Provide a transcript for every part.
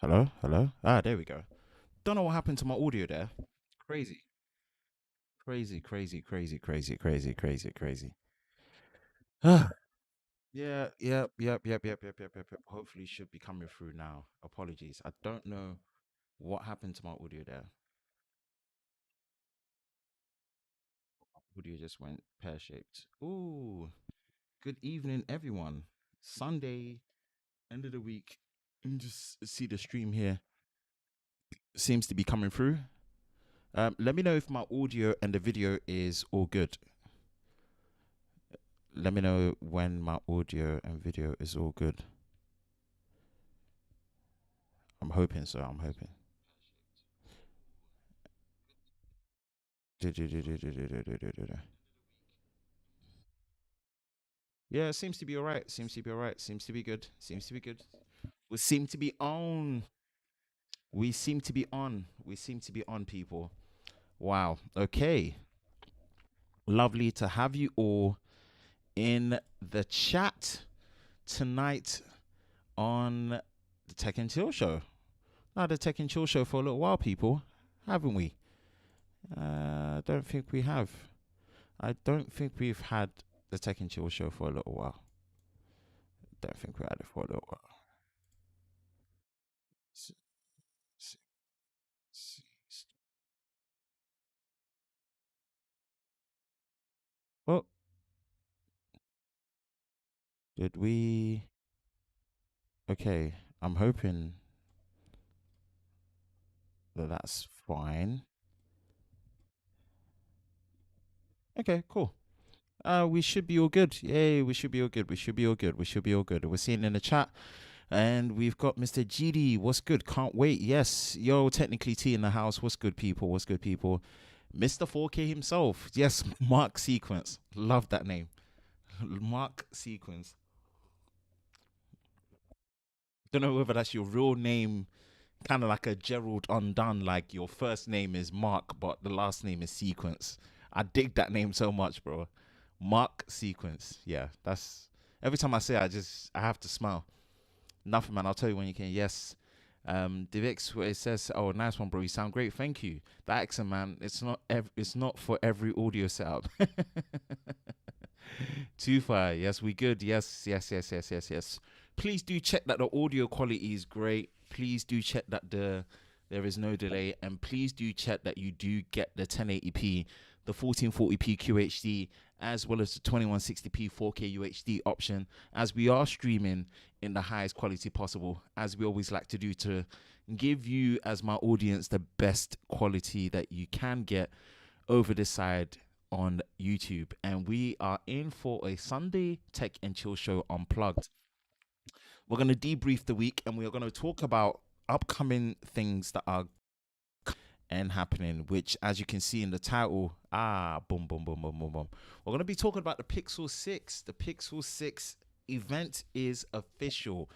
Hello, hello. Ah, there we go. Don't know what happened to my audio there. Crazy, crazy, crazy, crazy, crazy, crazy, crazy, crazy. Ah, yeah, yep. Hopefully, should be coming through now. Apologies. I don't know what happened to my audio there. Audio just went pear shaped. Ooh, good evening, everyone. Sunday, end of the week. You can just see the stream here. Seems to be coming through. Let me know if my audio and the video is all good. Let me know when my audio and video is all good. I'm hoping so. I'm hoping. Yeah, it seems to be all right. Seems to be all right. Seems to be good. Seems to be good. We seem to be on. We seem to be on. We seem to be on, people. Wow. Okay. Lovely to have you all in the chat tonight on the Tech and Chill Show. Now, the Tech and Chill Show for a little while, people, haven't we? I don't think we have. I don't think we've had the Tech and Chill Show for a little while. Don't think we had it for a little while. Well, Did we? Okay, I'm hoping that that's fine. Okay, cool. We should be all good. Yay, we should be all good. We should be all good. We should be all good. We're seeing in the chat, and we've got Mr. GD. What's good? Can't wait. Yes, yo, technically T in the house. What's good, people? What's good, people? Mr. 4K himself. Yes, Mark Sequence. Love that name. Mark Sequence. Don't know whether that's your real name, kind of like a Gerald Undone, like your first name is Mark, but the last name is Sequence. I dig that name so much, bro. Mark Sequence. Yeah, that's every time I say it, I have to smile. Nothing, man. I'll tell you when you can. Yes. Divix, where it says, "Oh, nice one, bro. You sound great. Thank you." That accent, man. It's not for every audio setup. Too far. Yes, we good. Yes, yes, yes, yes, yes, yes. Please do check that the audio quality is great. Please do check that there is no delay, and please do check that you do get the 1080p, the 1440p QHD, as well as the 2160p 4K UHD option, as we are streaming in the highest quality possible, as we always like to do, to give you as my audience the best quality that you can get over this side on YouTube. And we are in for a Sunday Tech and Chill Show Unplugged. We're going to debrief the week, and we are going to talk about upcoming things that are and happening, which, as you can see in the title, boom, boom, boom, boom, boom, boom. We're going to be talking about the Pixel 6. The Pixel 6 event is official.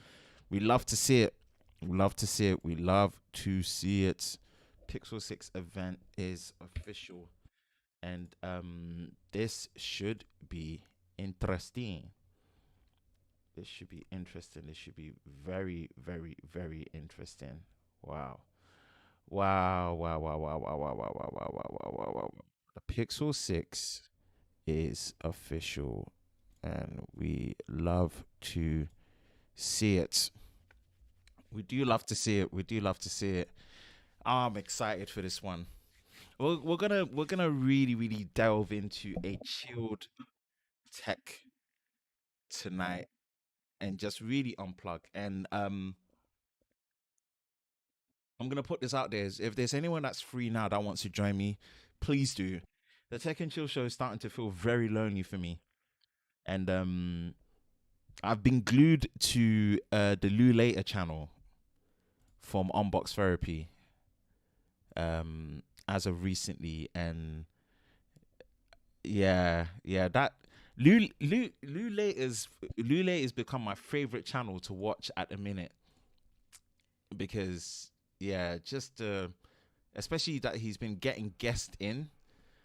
We love to see it. We love to see it. We love to see it. Pixel 6 event is official. And this should be interesting. This should be interesting. This should be very, very, very interesting. Wow. Wow, wow, wow, wow, wow, wow, wow, wow, wow, wow, wow, wow, wow. The Pixel 6 is official, and we love to see it. We do love to see it. We do love to see it. I'm excited for this one. We're gonna really, really delve into a chilled tech tonight and just really unplug. And I'm gonna put this out there. If there's anyone that's free now that wants to join me, please do. The Tech and Chill show is starting to feel very lonely for me, and I've been glued to the Lou Later channel from Unbox Therapy as of recently, and yeah, that Lou Later's become my favorite channel to watch at the minute, because yeah, just especially that he's been getting guests in.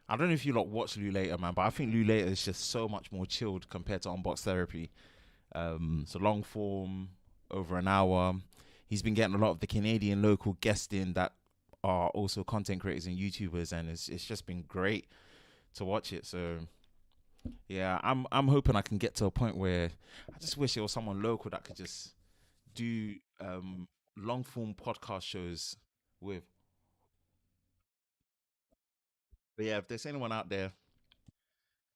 I don't know if you lot watch Lou Later, man, but I think Lou Later is just so much more chilled compared to Unbox Therapy. So long form, over an hour. He's been getting a lot of the Canadian local guests in that are also content creators and YouTubers, and it's just been great to watch it. So yeah, I'm hoping I can get to a point where I just wish there was someone local that could just do long form podcast shows with. But yeah, if there's anyone out there,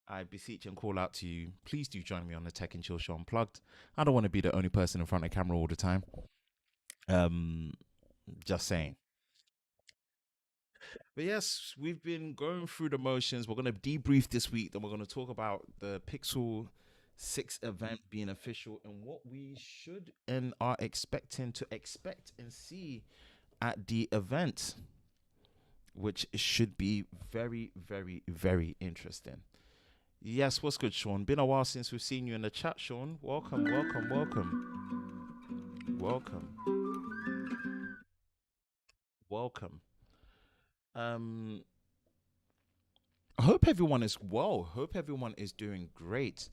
I beseech and call out to you. Please do join me on the Tech and Chill Show Unplugged. I don't want to be the only person in front of the camera all the time. Um, just saying. But yes, we've been going through the motions. We're going to debrief this week. Then we're going to talk about the Pixel 6 event being official and what we should and are expecting to expect and see at the event, which should be very, very, very interesting. Yes, what's good, Sean? Been a while since we've seen you in the chat, Sean. Welcome, welcome, welcome. Welcome. Welcome. Um, I hope everyone is well. Hope everyone is doing great.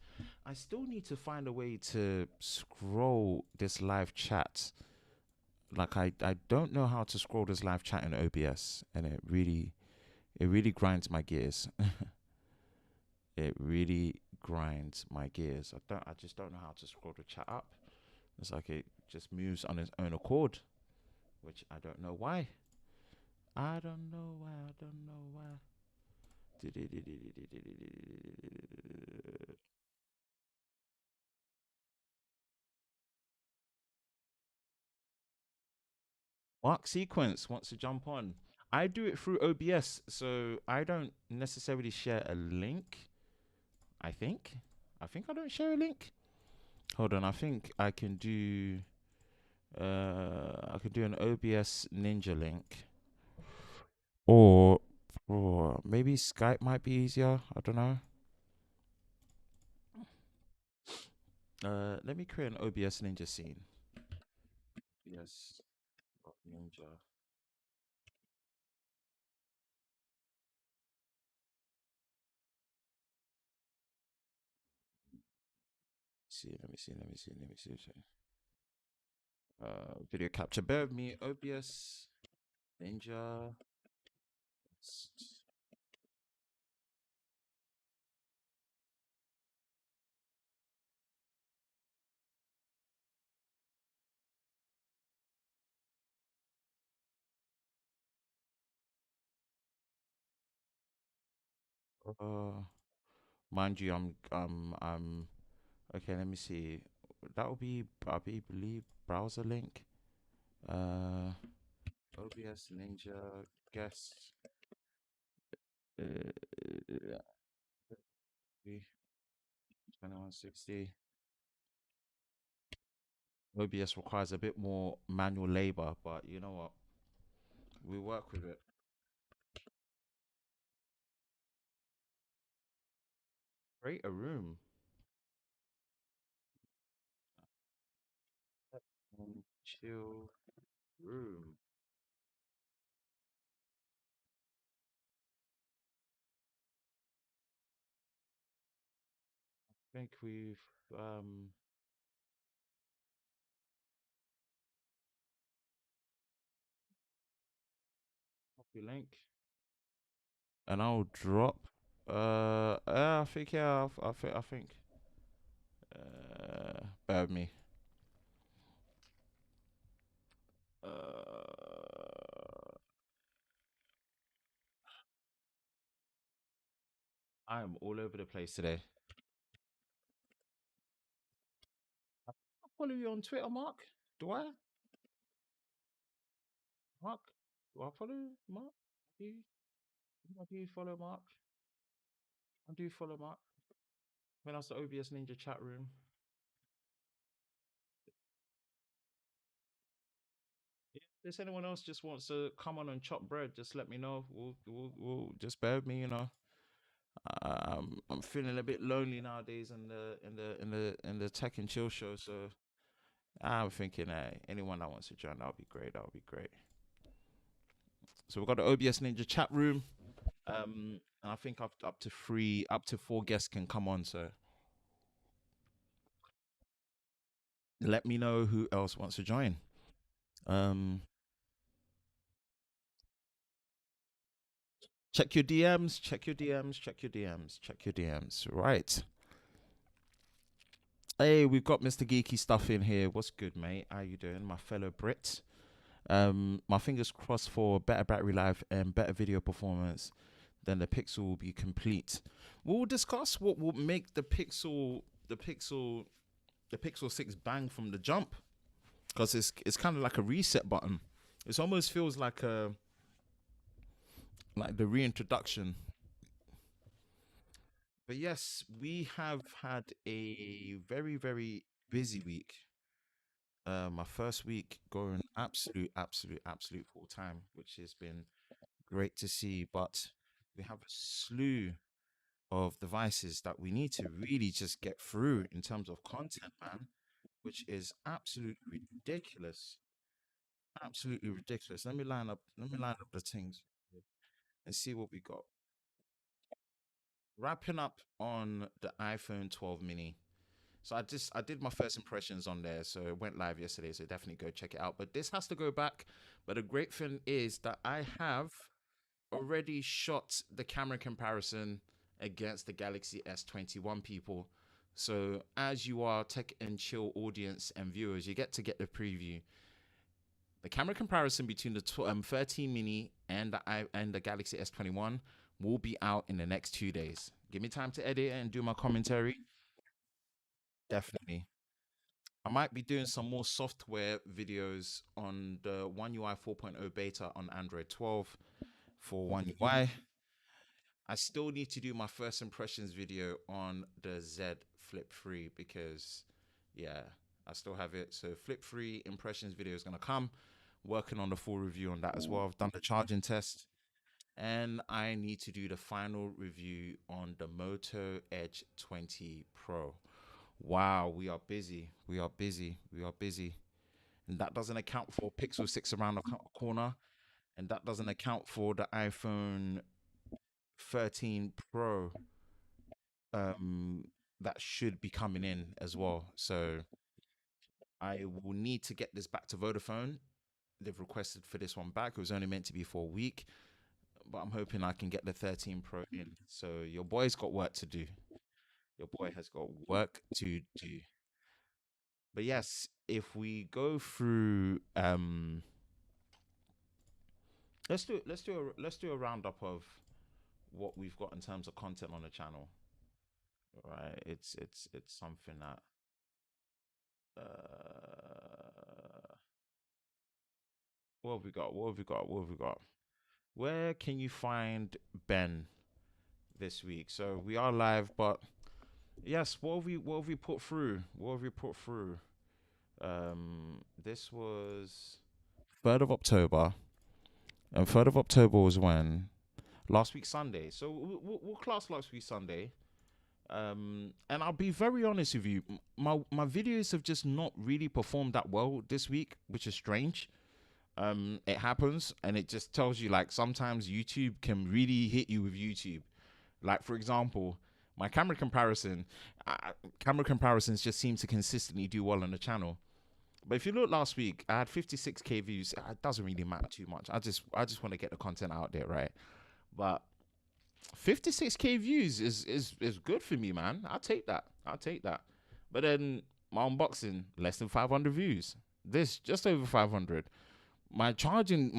I still need to find a way to scroll this live chat. Like I don't know how to scroll this live chat in OBS, and it really grinds my gears. It really grinds my gears. I just don't know how to scroll the chat up. It's like it just moves on its own accord, which I don't know why. I don't know why. I don't know why. Mark Sequence wants to jump on. I do it through OBS, so I don't necessarily share a link. I think. I don't share a link. Hold on, I think I can do. I can do an OBS Ninja link, or maybe Skype might be easier. I don't know. Let me create an OBS Ninja scene. Yes, Ninja. Let me see. Video capture. Bear with me. OBS Ninja. Uh, Mind you, I'm. Okay, let me see. That will be, believe, browser link. OBS Ninja guest. 2160. OBS requires a bit more manual labor, but you know what? We work with it. Create a room. Chill room. I think we've copy link, and I'll drop. I think yeah. I think. Bear with me. I am all over the place today. I follow you on Twitter, Mark. Do I? Mark? Do I follow Mark? Do you, do you follow Mark? I do follow Mark. When I was the OBS Ninja chat room. If anyone else just wants to come on and chop bread, just let me know. We'll just bear with me, you know. I'm feeling a bit lonely nowadays in the tech and chill show, so I'm thinking, anyone that wants to join, that'll be great. That'll be great. So we've got the OBS Ninja chat room. And I think up to 4 guests can come on. So let me know who else wants to join. Check your DMs. Check your DMs. Check your DMs. Check your DMs. Right. Hey, we've got Mr. Geeky Stuff in here. What's good, mate? How you doing, my fellow Brit? My fingers crossed for better battery life and better video performance. Then the Pixel will be complete. We'll discuss what will make the Pixel 6 bang from the jump, because it's kind of like a reset button. It almost feels like the reintroduction. But yes, we have had a very, very busy week. My first week going absolute full time, which has been great to see. But we have a slew of devices that we need to really just get through in terms of content, man, which is absolutely ridiculous. Absolutely ridiculous. Let me line up the things and see what we got. Wrapping up on the iPhone 12 mini. So I did my first impressions on there. So it went live yesterday. So definitely go check it out. But this has to go back. But the great thing is that I have already shot the camera comparison against the Galaxy S21, people. So as you are tech and chill audience and viewers, you get the preview. The camera comparison between the 13 mini and the Galaxy S21 will be out in the next 2 days. Give me time to edit and do my commentary. Definitely. I might be doing some more software videos on the One UI 4.0 beta on Android 12 for One UI. I still need to do my first impressions video on the Z Flip 3 because, yeah, I still have it. So Flip 3 impressions video is going to come. Working on the full review on that as well. I've done the charging test. And I need to do the final review on the Moto Edge 20 Pro. Wow, we are busy. We are busy. We are busy. And that doesn't account for Pixel 6 around the corner. And that doesn't account for the iPhone 13 Pro um, that should be coming in as well. So I will need to get this back to Vodafone. They've requested for this one back. It was only meant to be for a week, but I'm hoping I can get the 13 Pro in. So your boy's got work to do. Your boy has got work to do. But yes, if we go through let's do a roundup of what we've got in terms of content on the channel. Right? It's something that what have we got? What have we got? What have we got? Where can you find Ben this week? So we are live, but yes, what have we put through? What have we put through? This was 3rd of October. And 3rd of October was when? Last week Sunday. So we'll class last week Sunday. And I'll be very honest with you. My videos have just not really performed that well this week, which is strange. It happens, and it just tells you, like, sometimes YouTube can really hit you with YouTube. Like, for example, my camera comparisons just seem to consistently do well on the channel. But if you look last week, I had 56k views. It doesn't really matter too much. I just want to get the content out there, right? But 56k views is good for me, man. I'll take that. But then my unboxing, less than 500 views. This just over 500. My charging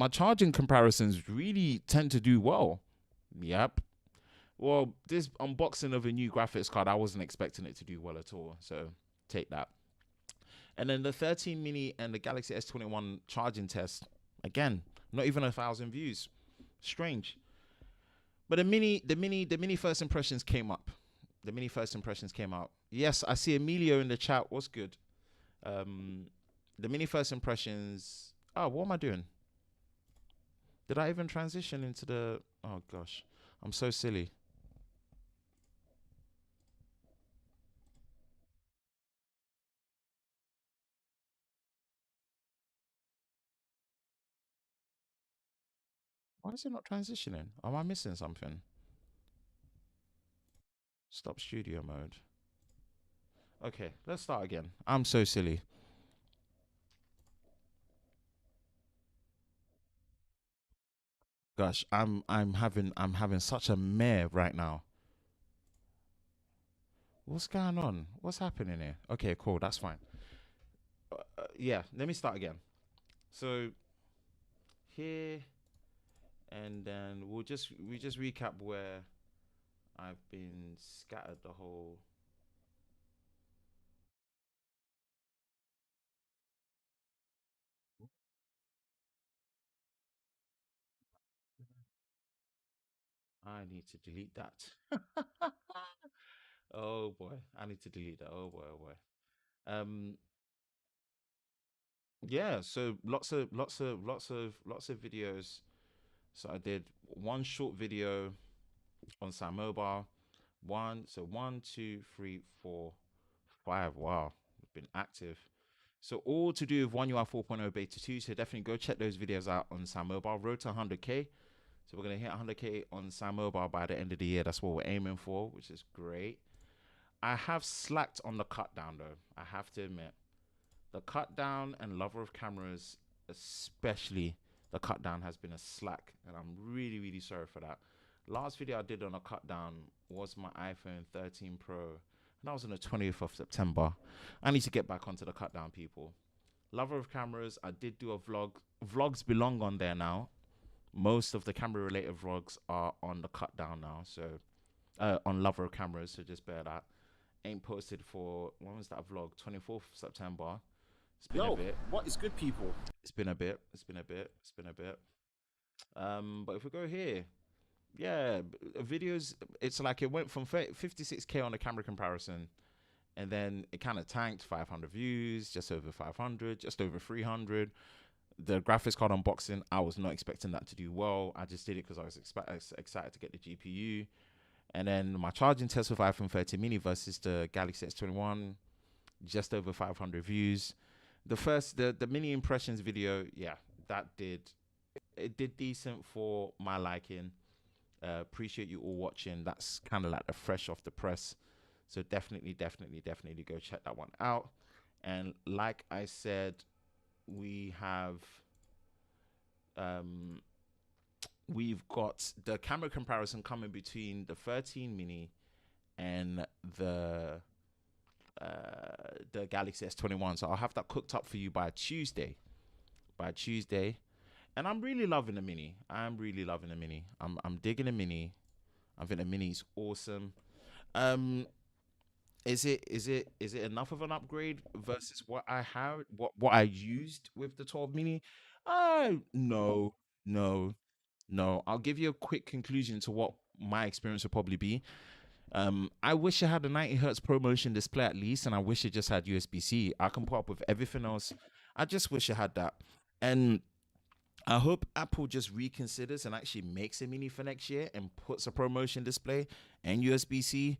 comparisons really tend to do well. Yep. Well, this unboxing of a new graphics card, I wasn't expecting it to do well at all. So take that. And then the 13 mini and the Galaxy S21 charging test, again, not even 1,000 views. Strange. But the mini first impressions came up. Yes, I see Emilio in the chat. What's good? The mini first impressions. Oh, what am I doing? Did I even transition into the? Oh gosh, I'm so silly. Why is it not transitioning? Am I missing something? Stop studio mode. Okay, let's start again. I'm so silly. Gosh, I'm having such a mare right now. What's going on? What's happening here? Okay, cool. That's fine. Yeah, let me start again. So here, and then we just recap where I've been scattered the whole. I need to delete that. Oh boy, I need to delete that. Oh boy, oh boy. Yeah. So lots of videos. So I did one short video on Sam Mobile. One, two, three, four, five. Wow, been active. So all to do with One UI 4.0 Beta 2. So definitely go check those videos out on Sam Mobile. Road to 100k. So we're gonna hit 100k on Sam Mobile by the end of the year. That's what we're aiming for, which is great. I have slacked on the cut down though. I have to admit, the cut down and lover of cameras, especially the cut down, has been a slack, and I'm really sorry for that. Last video I did on a cut down was my iPhone 13 Pro, and that was on the 20th of September. I need to get back onto the cut down, people. Lover of cameras, I did do a vlog. Vlogs belong on there now. Most of the camera related vlogs are on the cut down now, so on lover of cameras, so just bear that. Ain't posted for, when was that vlog? 24th September. It's been a Yo, bit. what is good, people? It's been a bit. It's been a bit. It's been a bit. But if we go here, yeah, videos. It's like it went from 56K on the camera comparison, and then it kind of tanked. 500 views, just over 500, just over 300. The graphics card unboxing, I was not expecting that to do well. I just did it because I was excited to get the GPU. And then my charging test with iPhone 13 mini versus the Galaxy S21, just over 500 views. The mini impressions video, yeah, that did decent for my liking. Appreciate you all watching. That's kind of like the fresh off the press. So definitely go check that one out. And like I said, we have we've got the camera comparison coming between the 13 mini and the Galaxy S21. So I'll have that cooked up for you by Tuesday. And I'm really loving the mini. I'm really loving the mini. I'm digging the mini. I think the mini is awesome. Is it enough of an upgrade versus what I had, what I used with the 12 mini? No, no, no. I'll give you a quick conclusion to what my experience would probably be. I wish I had a 90 hertz ProMotion display at least, and I wish it just had USB-C. I can put up with everything else. I just wish I had that. And I hope Apple just reconsiders and actually makes a mini for next year and puts a ProMotion display and USB-C,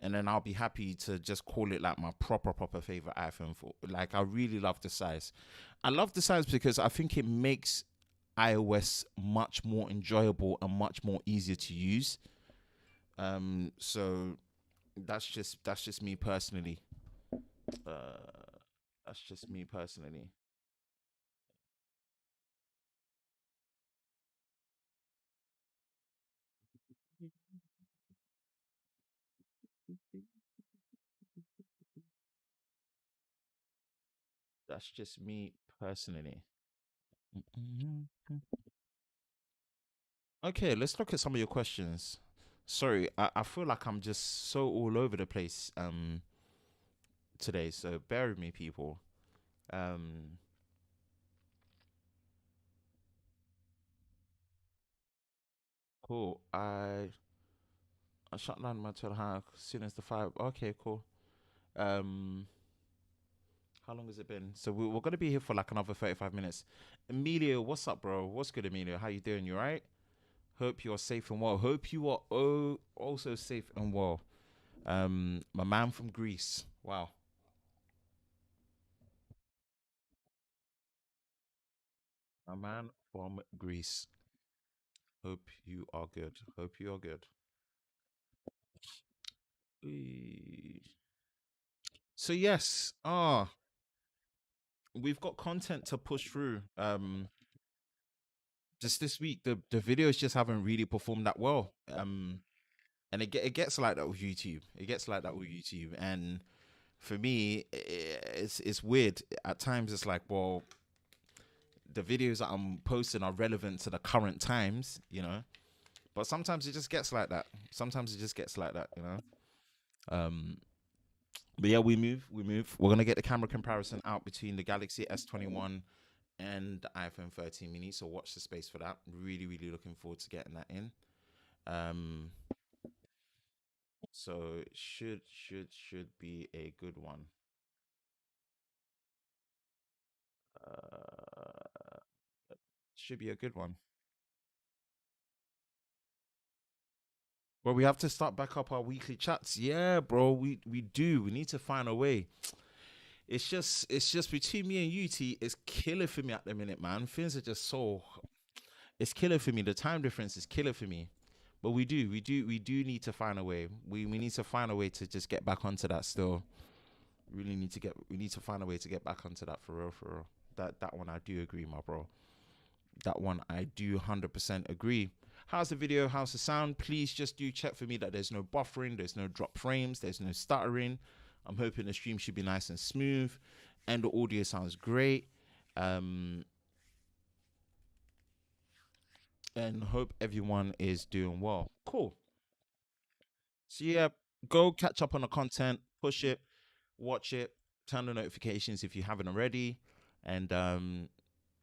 and then I'll be happy to just call it like my proper favorite iPhone. For like, I really love the size. I love the size because I think it makes iOS much more enjoyable and much more easier to use. So that's just me personally. Uh, that's just me personally. That's just me personally. Okay, let's look at some of your questions. Sorry, I feel like I'm just so all over the place today, so bear with me, people. Um cool. I shut down my telehandler as soon as the fire. Okay, cool. Um how long has it been? So we're gonna be here for like another 35 minutes. Emilio, what's up, bro? What's good, Emilio? How you doing? You alright? Hope you are safe and well. Hope you are also safe and well. My man from Greece. Wow. My man from Greece. Hope you are good. Hope you are good. Eee. So yes, we've got content to push through. Just this week, the videos just haven't really performed that well. And it gets like that with YouTube. It gets like that with YouTube, and for me, it's weird. At times, it's like, well, the videos that I'm posting are relevant to the current times, you know. But sometimes it just gets like that. Sometimes it just gets like that, you know. Um, but yeah, we move. We're gonna get the camera comparison out between the Galaxy S21 and the iPhone 13 mini. So watch the space for that. Really looking forward to getting that in. Um, so it should be a good one. Uh, should be a good one. Well, we have to start back up our weekly chats. Yeah, bro, we do. We need to find a way. It's just between me and you, T. It's killer for me at the minute, man. Things are just so. It's killer for me. The time difference is killer for me. But we do need to find a way. We need to find a way to just get back onto that. Still, we need to find a way to get back onto that for real, for real. That one I do agree, my bro. That one I do 100% agree. How's the video? How's the sound? Please just do check for me that there's no buffering, there's no drop frames, there's no stuttering. I'm hoping the stream should be nice and smooth, and the audio sounds great. Um, and hope everyone is doing well. Cool. So yeah, go catch up on the content. push it, watch it, turn the notifications if you haven't already, and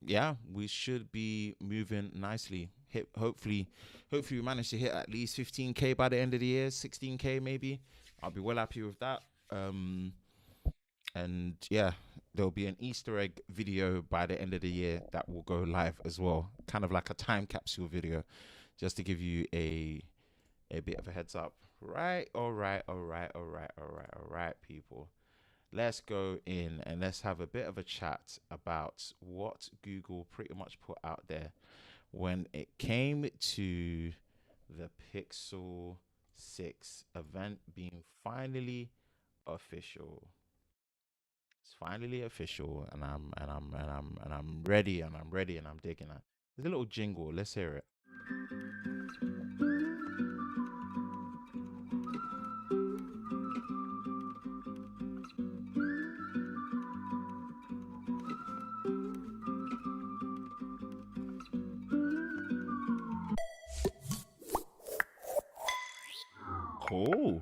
yeah, we should be moving nicely. Hit hopefully we manage to hit at least 15K by the end of the year, 16K maybe. I'll be well happy with that. And yeah, there'll be an Easter egg video by the end of the year that will go live as well, kind of like a time capsule video, just to give you a bit of a heads up. Right, all right, people. Let's go in and let's have a bit of a chat about what Google pretty much put out there when it came to the Pixel 6 event being finally official. It's finally official, and I'm ready, and I'm ready, and I'm digging it. There's a little jingle. Let's hear it. Cool.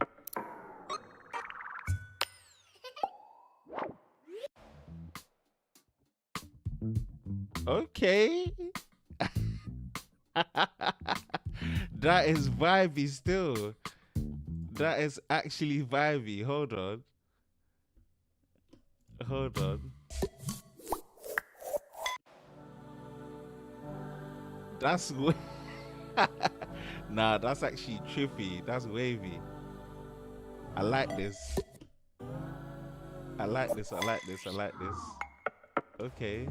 Okay. That is vibey still. That is actually vibey. Hold on. Hold on. That's nah, that's actually trippy. That's wavy. I like this. I like this. I like this. I like this. Okay.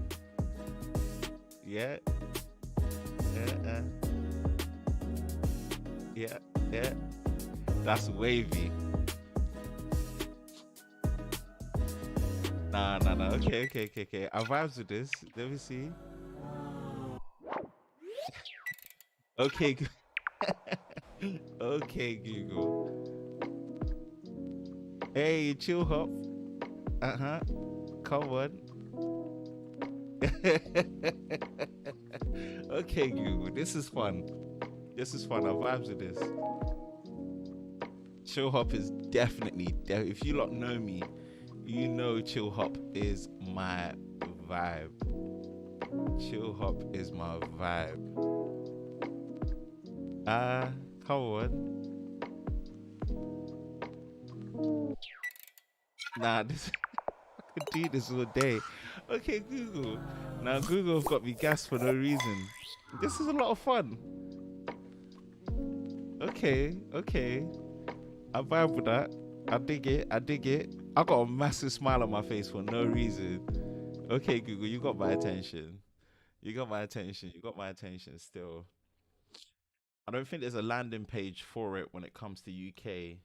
Yeah. Yeah. Yeah. Yeah. That's wavy. Nah. Okay. I vibes with this. Let me see. Okay. Okay, Google. Hey, chill hop. Come on. Okay, Google. This is fun. This is fun. I vibes with this. Chill hop is definitely. If you lot know me, you know chill hop is my vibe. Chill hop is my vibe. Come on. Nah, this I could do this all day. Okay, Google. Now Google have got me gassed for no reason. This is a lot of fun. Okay. I vibe with that. I dig it. I got a massive smile on my face for no reason. Okay, Google, you got my attention. You got my attention still. I don't think there's a landing page for it when it comes to UK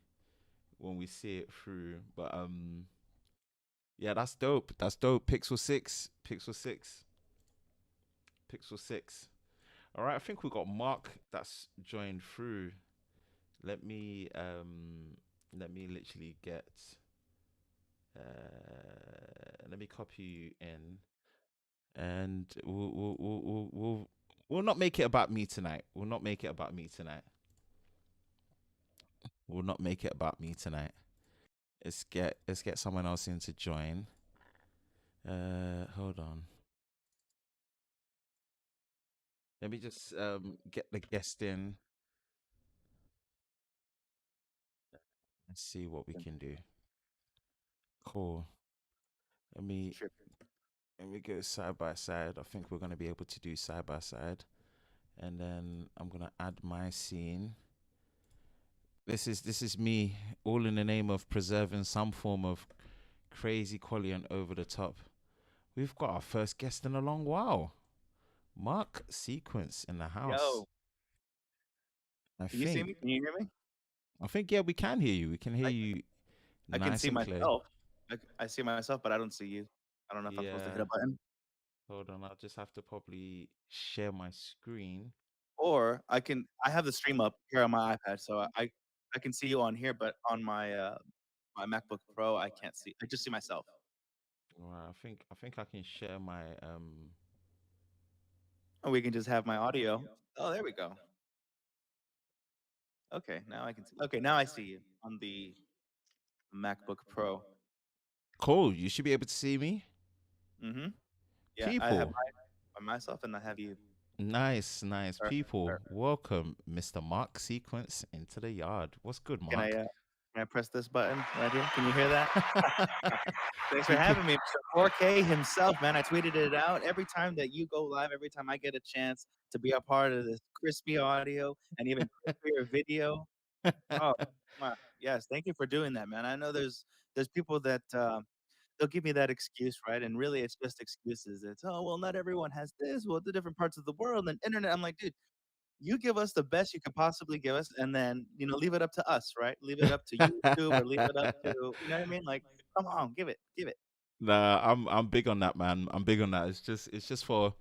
when we see it through. But yeah, that's dope. Pixel 6. All right, I think we got Mark that's joined through. Let me literally get let me copy you in, and we'll not make it about me tonight. We'll not make it about me tonight. Let's get someone else in to join. Hold on. Let me just get the guest in and see what we can do. Cool. Let me go side by side. I think we're gonna be able to do side by side, and then I'm gonna add my scene. This is me, all in the name of preserving some form of crazy quality and over the top. We've got our first guest in a long while. Mark Sequence in the house. Yo. Can you see me? Can you hear me? I think yeah, we can hear you. We can hear you. I can see myself. I see myself, but I don't see you. I don't know if I'm supposed to hit a button. Hold on, I'll just have to probably share my screen. Or I have the stream up here on my iPad, so I can see you on here, but on my my MacBook Pro, I can't see. I just see myself. Well, I think I can share my Or we can just have my audio. Oh, there we go. Okay, now I can see. Okay, now I see you on the MacBook Pro. Cool. You should be able to see me. Mm-hmm. Yeah, I have People. myself, and I have you. Nice, nice. Perfect, People. perfect. Welcome, Mr. Mark Sequence, into the yard. What's good, Can I Mark? press this button right here? Can you hear that? Thanks for You can. having me, Mr. 4K himself, man. I tweeted it out every time that you go live. Every time I get a chance to be a part of this crispy audio and even crispier video. Oh, yes. Thank you for doing that, man. I know there's people that they'll give me that excuse, right? And really, it's just excuses. It's, oh, well, not everyone has this. Well, the different parts of the world and internet. I'm like, dude, you give us the best you could possibly give us, and then leave it up to us, right? Leave it up to YouTube or leave it up to what I mean? Like, come on, give it. Nah, I'm big on that, man. I'm big on that. It's just for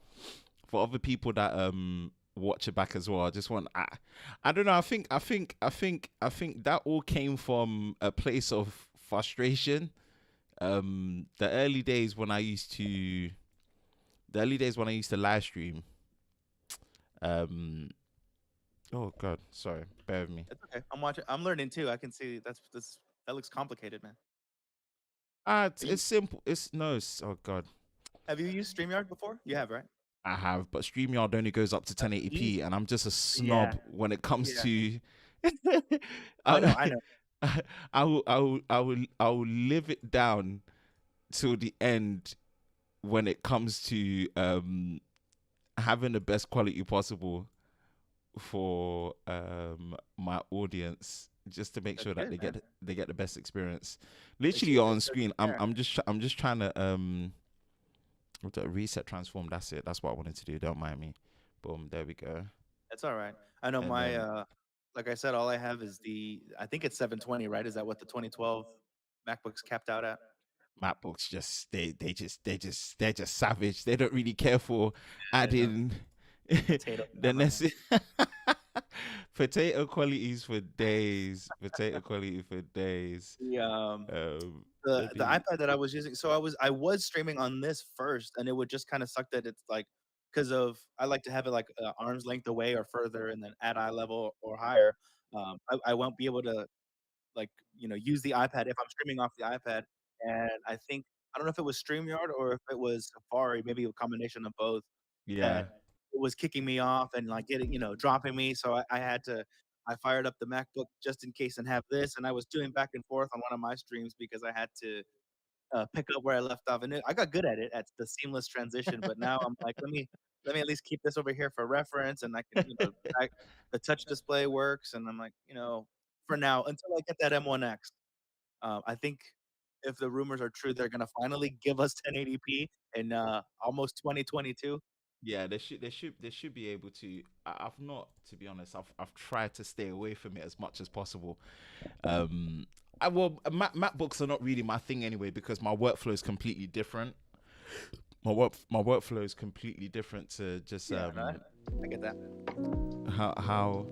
other people that watch it back as well. I just want I don't know. I think that all came from a place of frustration. The early days when I used to live stream. Um, oh god, sorry, bear with me. It's okay. I'm watching. I'm learning too. I can see that looks complicated, man. It's, Are you, it's simple. It's no. Oh god, have you used StreamYard before? You have, right? I have, but StreamYard only goes up to Easy. 1080p, and I'm just a Yeah, snob when it comes yeah. to. Oh no, I, I know. I will live it down till the end when it comes to having the best quality possible for my audience, just to make That's sure that good, man. they get the best experience. It Literally should. on It should. screen, Yeah, I'm just trying to reset transform. That's it. That's what I wanted to do. Don't mind me. Boom. There we go. it's all right. I know And my then like I said, all I have is I think it's 720, right? Is that what the 2012 MacBook's capped out at? MacBooks just they're just savage. They don't really care for I know. adding Potato the hammer, man. necessary potato qualities for days. Potato quality for days. The Let the me. iPad that I was using, so I was streaming on this first, and it would just kind of suck that it's like because of I like to have it like arm's length away or further, and then at eye level or higher. I won't be able to like use the iPad if I'm streaming off the iPad. And I don't know if it was StreamYard or if it was Safari, maybe a combination of both. That Yeah. it was kicking me off and like getting dropping me. So I fired up the MacBook just in case and have this, and I was doing back and forth on one of my streams because I had to pick up where I left off, and I got good at it at the seamless transition. But now I'm like, let me at least keep this over here for reference, and I can I, the touch display works, and I'm like, for now until I get that M1X. I think if the rumors are true, they're gonna finally give us 1080p in almost 2022. Yeah, they should be able to. I've not, to be honest. I've tried to stay away from it as much as possible. Um, MacBooks are not really my thing anyway because my workflow is completely different. My workflow is completely different to just Yeah, no, I get that. how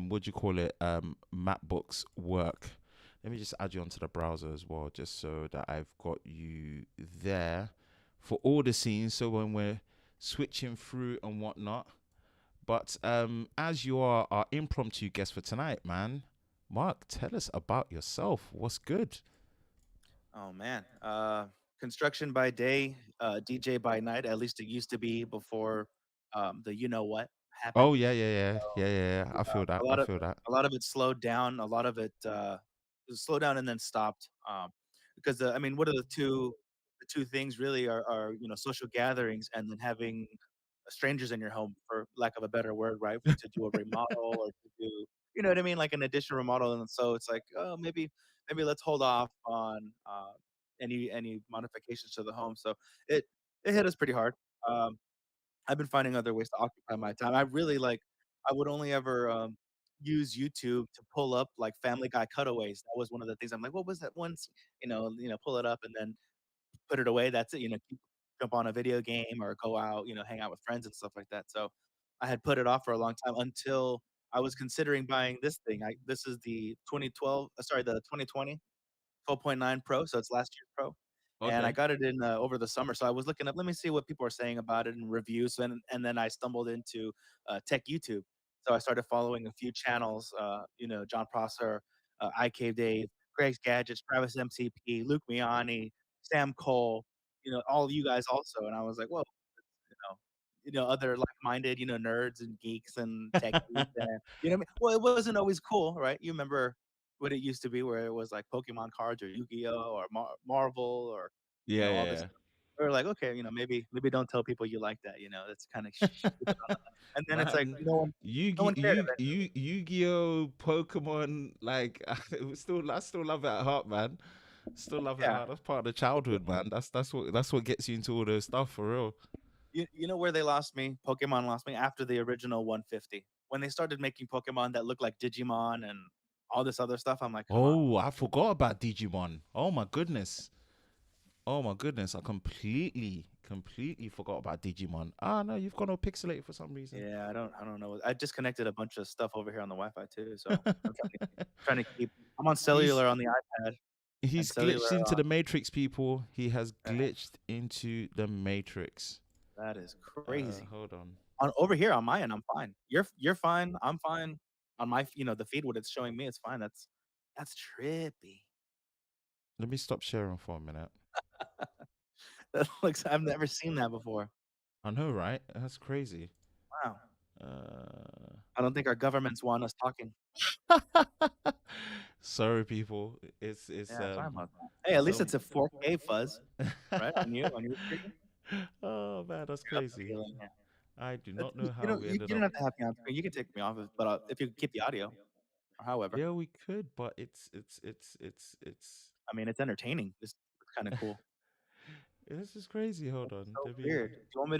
what do you call it, MacBooks work. Let me just add you onto the browser as well, just so that I've got you there for all the scenes. So when we're switching through and whatnot. But as you are our impromptu guest for tonight, man, Mark, tell us about yourself. What's good? Oh man, construction by day, DJ by night. At least it used to be before the what happened. Oh yeah. I Uh, feel that. a I lot of feel that. a lot of it slowed down. A lot of it slowed down and then stopped. Because I mean, what are the two things really are social gatherings and then having strangers in your home, for lack of a better word, right? To do a remodel or to do, what I mean, like an addition remodel. And so it's like, oh, maybe let's hold off on any modifications to the home. So it it hit us pretty hard. Um, I've been finding other ways to occupy my time. I would only ever use YouTube to pull up like Family Guy cutaways. That was one of the things. I'm like, what was that once? Pull it up and then put it away. That's it. Jump on a video game or go out, hang out with friends and stuff like that. So I had put it off for a long time until I was considering buying this thing. This is the 2012, sorry, the 2020 12.9 Pro, so it's last year's Pro. And I Okay. got it in over the summer. So I was looking up, let me see what people are saying about it and reviews. And then I stumbled into tech YouTube. So I started following a few channels, John Prosser, iCave Dave. Greg's Gadgets, Travis MCP, Luke Miani, Sam Cole, all of you guys also, and I was like, "Whoa," you know other like-minded, nerds and geeks and techies, and what I mean? Well, it wasn't always cool, right? You remember what it used to be where it was like Pokemon cards or Yu-Gi-Oh or Marvel or, Yeah, all this yeah. stuff. We were like, "Okay, maybe don't tell people you like that, that's kinda stupid on them." And then it's like, Man, no one cared eventually. Yu-Gi-Oh, Pokemon, like I still love it at heart, man. Still love it at Yeah. heart. That's part of the childhood, man. That's what gets you into all those stuff for real. You know where they lost me? Pokemon lost me after the original 150. When they started making Pokemon that looked like Digimon and all this other stuff, I'm like, "Come on." Oh, I forgot about Digimon. Oh my goodness. Oh my goodness. I completely forgot about Digimon. Ah no, you've gone all pixelated for some reason. Yeah, I don't know. I disconnected a bunch of stuff over here on the Wi-Fi too, so I'm trying to keep. I'm on he's cellular on the iPad and he's cellular glitched into on. the Matrix, people. He has glitched into the Matrix. That is crazy. Hold on. On over here on my end, I'm fine. You're fine. I'm fine. On my, the feed, what it's showing me, it's fine. That's trippy. Let me stop sharing for a minute. That looks. I've never seen that before. I know, right? That's crazy. Wow. Uh, I don't think our governments want us talking. sorry, people. Yeah, sorry about that. Hey, at least some. it's a 4K fuzz, right? On your screen. Oh man, that's You're crazy. upscaling, yeah. I do But not know how we you ended don't up. have to have me on screen. You can take me off, but if you keep the audio or however. Yeah, we could, but it's. I mean, it's entertaining. It's kind of cool. This is crazy. Hold It's on, so let me. weird. Do you want me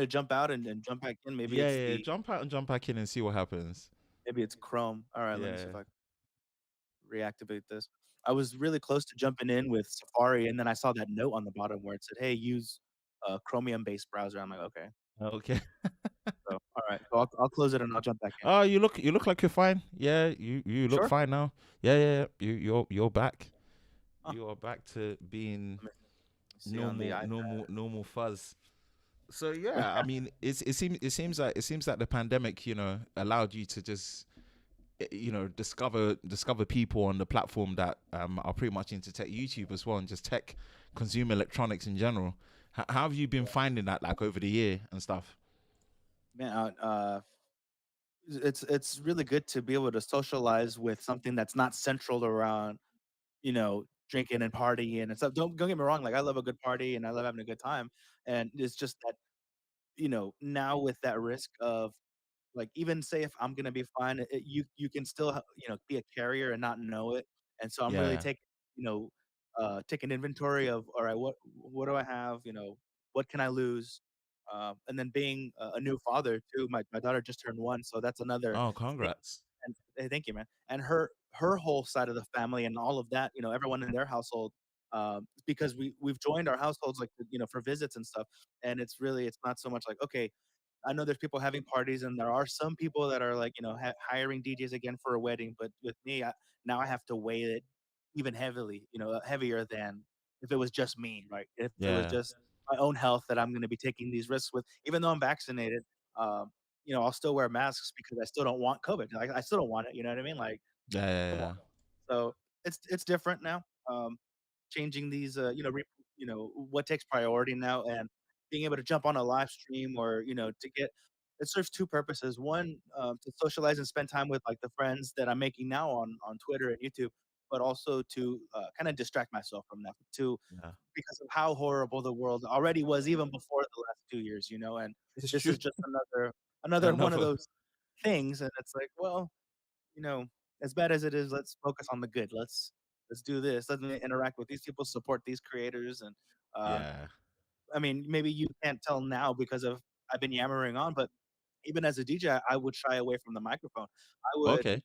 to jump out and jump back in? Maybe Yeah, it's yeah, yeah. the Jump out and jump back in and see what happens. maybe it's Chrome. All right, let me see Yeah. if I can reactivate this. I was really close to jumping in with Safari, and then I saw that note on the bottom where it said, "Hey, use a Chromium-based browser." I'm like, "Okay." Okay. So, all right. So I'll close it and I'll jump back in. Oh, you look like you're fine. Yeah, you look Sure. fine now. Yeah, yeah, yeah. You're back. Huh. You are back to being Let me see on the iPad. normal fuzz. So yeah, I mean, it seems like the pandemic, allowed you to just discover people on the platform that are pretty much into tech, YouTube as well, and just tech, consumer electronics in general. How have you been finding that, like, over the year and stuff? Man, it's really good to be able to socialize with something that's not central around, drinking and partying and stuff. Don't get me wrong, like I love a good party and I love having a good time. And it's just that, now with that risk of like, even say if I'm gonna be fine, you can still be a carrier and not know it. And so I'm really Yeah. taking inventory of, all right, what do I have? What can I lose? And then being a new father too. My daughter just turned 1, so that's another Oh, thing. congrats. And hey, thank you, man. And her whole side of the family and all of that, everyone in their household, because we've joined our households like for visits and stuff. And it's not so much like, okay, I know there's people having parties, and there are some people that are like, hiring DJs again for a wedding. But with me, now I have to weigh it even heavily, heavier than if it was just me, right? If it was Yeah. just my own health that I'm going to be taking these risks with, even though I'm vaccinated, um, I'll still wear masks because I still don't want COVID. Like, I still don't want it. You know what I mean? Like, Yeah, yeah, come on. yeah. So it's different now. Changing these, what takes priority now, and being able to jump on a live stream or to get it serves two purposes. One, to socialize and spend time with like the friends that I'm making now on Twitter and YouTube, but also to kind of distract myself from that too, Yeah. because of how horrible the world already was even before the last 2 years. And It's this true. is just another one of Another. those things, and it's like, well, you know, as bad as it is, let's focus on the good. Let's do this. Let me interact with these people, support these creators, and Yeah. I mean, maybe you can't tell now because of I've been yammering on, but even as a DJ, I would shy away from the microphone. I would Okay.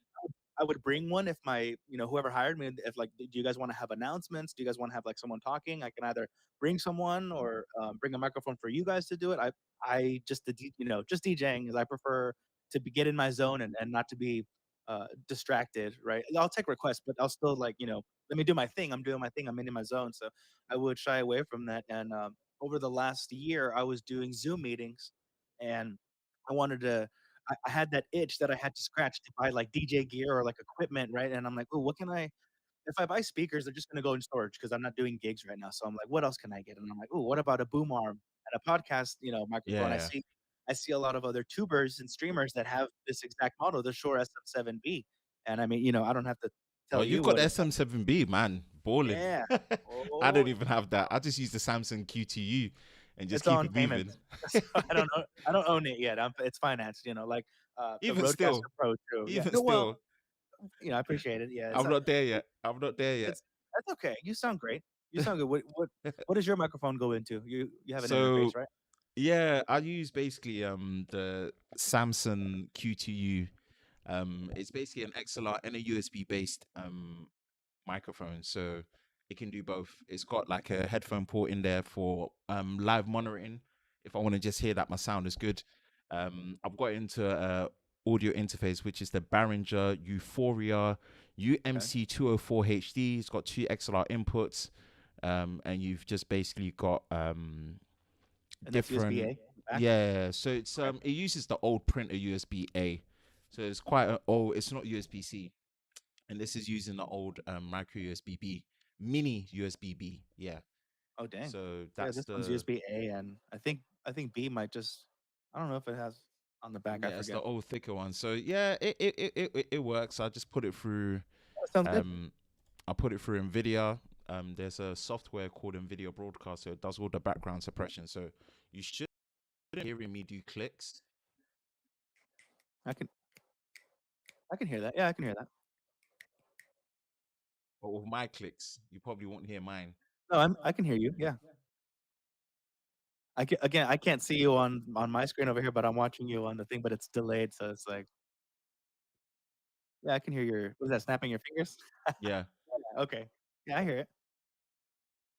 I would bring one if whoever hired me, if like, do you guys want to have announcements? Do you guys want to have like someone talking? I can either bring someone or bring a microphone for you guys to do it. I just just DJing is I prefer to get in my zone and not to be distracted. Right? I'll take requests, but I'll still like let me do my thing. I'm doing my thing. I'm in my zone. So I would shy away from that. And over the last year, I was doing Zoom meetings, and I wanted to I had that itch that I had to scratch to buy like DJ gear or like equipment, right? And I'm like, oh, what can I? if I buy speakers, they're just gonna go in storage because I'm not doing gigs right now. So I'm like, what else can I get? And I'm like, oh, what about a boom arm and a podcast, microphone? Yeah. I see a lot of other tubers and streamers that have this exact model, the Shure SM7B. And I mean, I don't have to Oh, tell you've you got what the it's like. SM7B, man. Balling. Yeah. I Oh, don't even have that. I just use the Samsung Q2U and just it's keep on it moving. payments. So I don't know. I don't own it yet. It's financed, like the Even Rodecaster still, Pro too. Yeah. even No, well, still, I appreciate it. Yeah. I'm not there yet. I'm not there yet. It's that's okay. You sound great. You sound good. What does your microphone go into? You have an So interface, right? yeah, I use basically the Samsung Q2U. It's basically an XLR and a USB based microphone, so it can do both. It's got like a headphone port in there for live monitoring. If I want to just hear that my sound is good, I've got into a audio interface which is the Behringer Euphoria Okay. UMC 204 HD. It's got two XLR inputs, and you've just basically got And that's USB A different. in the back. Yeah, so it's Okay. it uses the old printer USB A, so it's quite an old. It's not USB C, and this is using the old micro USB B, mini USB B. Yeah, Oh dang. so Yeah, that's this one's the USB A, and I think B might just. I don't know if it has on the back. I yeah, it's the forget. old thicker one. So yeah, it works. I just put it through. Oh, sounds good. Um, I put it through NVIDIA. There's a software called NVIDIA Broadcast, so it does all the background suppression. So you should hearing me do clicks. I can I can hear that. Yeah, I can hear that. But with my clicks, you probably won't hear mine. No, I can hear you. Yeah. I can't see you on my screen over here, but I'm watching you on the thing, but it's delayed, so it's like, yeah, I can hear your. Was that snapping your fingers? Yeah. Okay. Yeah, I hear it.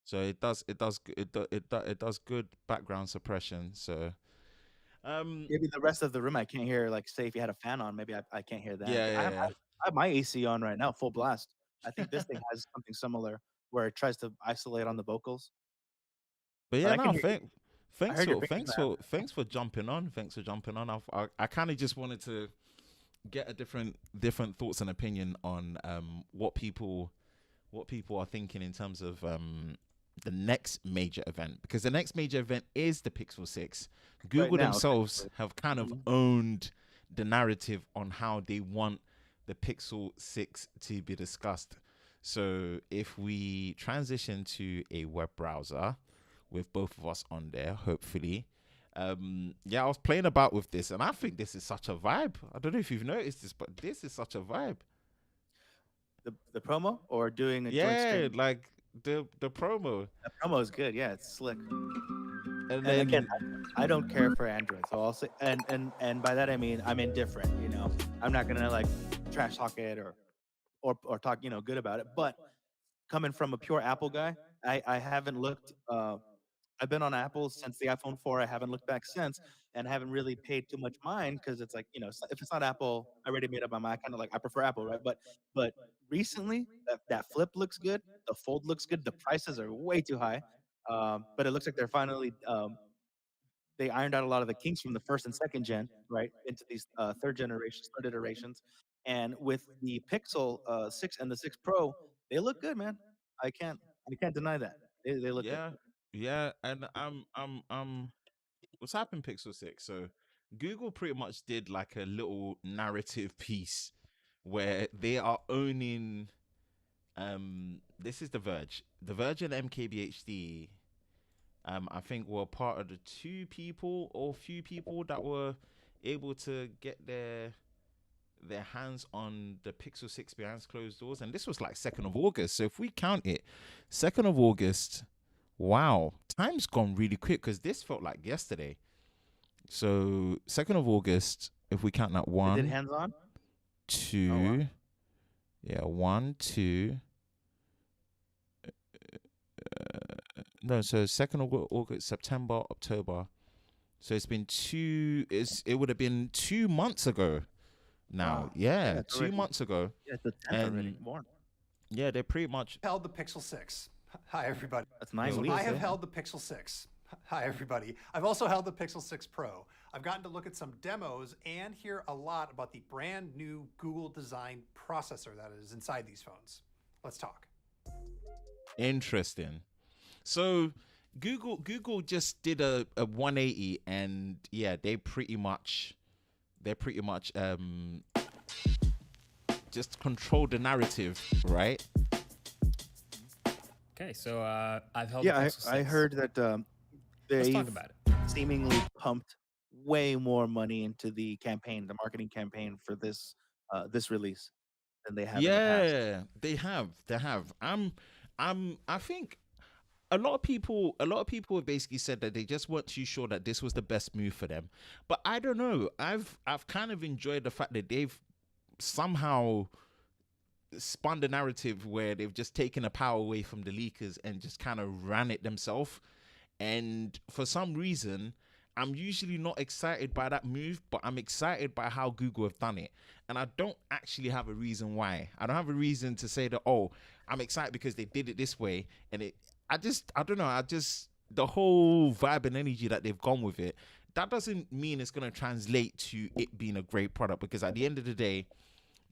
So it does good background suppression. So Maybe the rest of the room I can't hear. Like, say if you had a fan on, maybe I can't hear that. yeah, yeah, yeah. I have my AC on right now, full blast. I think this thing has something similar where it tries to isolate on the vocals, But but yeah, I can no, hear you. I thanks heard your for fingers snap. thanks for jumping on. Thanks for jumping on. I kind of just wanted to get a different thoughts and opinion on what people are thinking in terms of the next major event, because the next major event is the Pixel 6. Right Google now, themselves technically. have kind of Mhm. owned the narrative on how they want the Pixel 6 to be discussed. So if we transition to a web browser with both of us on there, hopefully. Yeah, I was playing about with this and I think this is such a vibe. I don't know if you've noticed this, but this is such a vibe. The promo or doing a joint Yeah, stream. like the promo. The promo is good. Yeah, it's slick. And And again, then I don't care for Android, so I'll say, and by that I mean I'm indifferent. I'm not gonna like trash talk it or talk good about it. But coming from a pure Apple guy, I haven't looked. I've been on Apple since the iPhone 4. I haven't looked back since, and haven't really paid too much mind because it's like if it's not Apple, I already made up my mind. Kind of like I prefer Apple, right? But recently, that flip looks good. The fold looks good. The prices are way too high, but it looks like they're finally they ironed out a lot of the kinks from the first and second gen, right, into these third iterations. And with the Pixel 6 and the 6 Pro, they look good, man. I can't I can't deny that. They look good. yeah, yeah, and what's happened Pixel 6? So Google pretty much did like a little narrative piece where they are owning this is the Verge. The Verge and MKBHD I think were part of the two people or few people that were able to get their hands on the Pixel 6 behind closed doors, and this was like 2nd of August. So if we count it, 2nd of August, wow, time's gone really quick because this felt like yesterday. So 2nd of August, if we count that They did 1, hands on. Oh wow. 2, yeah, 1, 2. No, so 2nd of August, September, October. So it's been it would have been 2 months ago now. Wow. Yeah, It's two already months ago. it's the 10th already. And More. yeah, they pretty much Held the Pixel 6. Hi, everybody. That's 9 So weeks. I have eh? held the Pixel 6. Hi, everybody. I've also held the Pixel 6 Pro. I've gotten to look at some demos and hear a lot about the brand new Google designed processor that is inside these phones. Let's talk. Interesting. So Google just did a 180, and yeah, they're pretty much just control the narrative, right? Okay, so I've held the Yeah, Pixel 6. I heard that Let's they've talk about it. seemingly pumped way more money into the campaign, the marketing campaign for this release than they have in the past. Yeah, they have. They have. I think a lot of people have basically said that they just weren't too sure that this was the best move for them. But I don't know. I've kind of enjoyed the fact that they've somehow spun the narrative where they've just taken the power away from the leakers and just kind of ran it themselves. And for some reason, I'm usually not excited by that move, but I'm excited by how Google have done it. And I don't actually have a reason why. I don't have a reason to say that, oh, I'm excited because they did it this way. And I don't know. The whole vibe and energy that they've gone with it, that doesn't mean it's going to translate to it being a great product, because at the end of the day,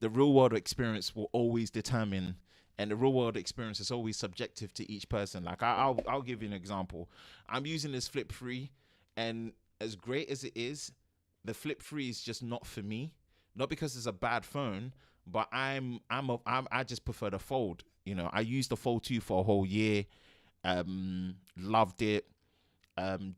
the real world experience will always determine, and the real world experience is always subjective to each person. Like I'll give you an example. I'm using this Flip 3, and as great as it is, the Flip 3 is just not for me. Not because it's a bad phone, but I just prefer the Fold. You know, I used the Fold 2 for a whole year. Loved it.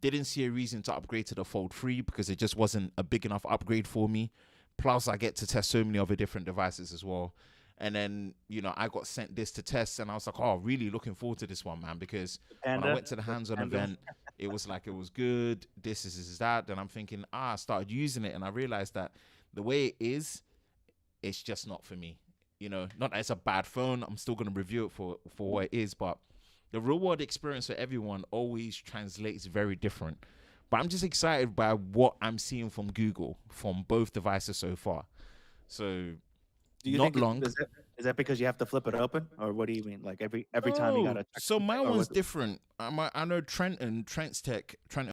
Didn't see a reason to upgrade to the Fold 3 because it just wasn't a big enough upgrade for me. Plus, I get to test so many other different devices as well. And then, you know, I got sent this to test, and I was like, oh, really looking forward to this one, man, because when I went to the hands-on event, it was like, it was good. This is that. Then I'm thinking, I started using it, and I realized that the way it is, it's just not for me. You know, not that it's a bad phone. I'm still going to review it for what it is, but the real world experience for everyone always translates very different. But I'm just excited by what I'm seeing from Google from both devices so far. So Do you not think long. Is that because you have to flip it open, or what do you mean? Like every time you gotta check So my or one's what- different. I know Trenton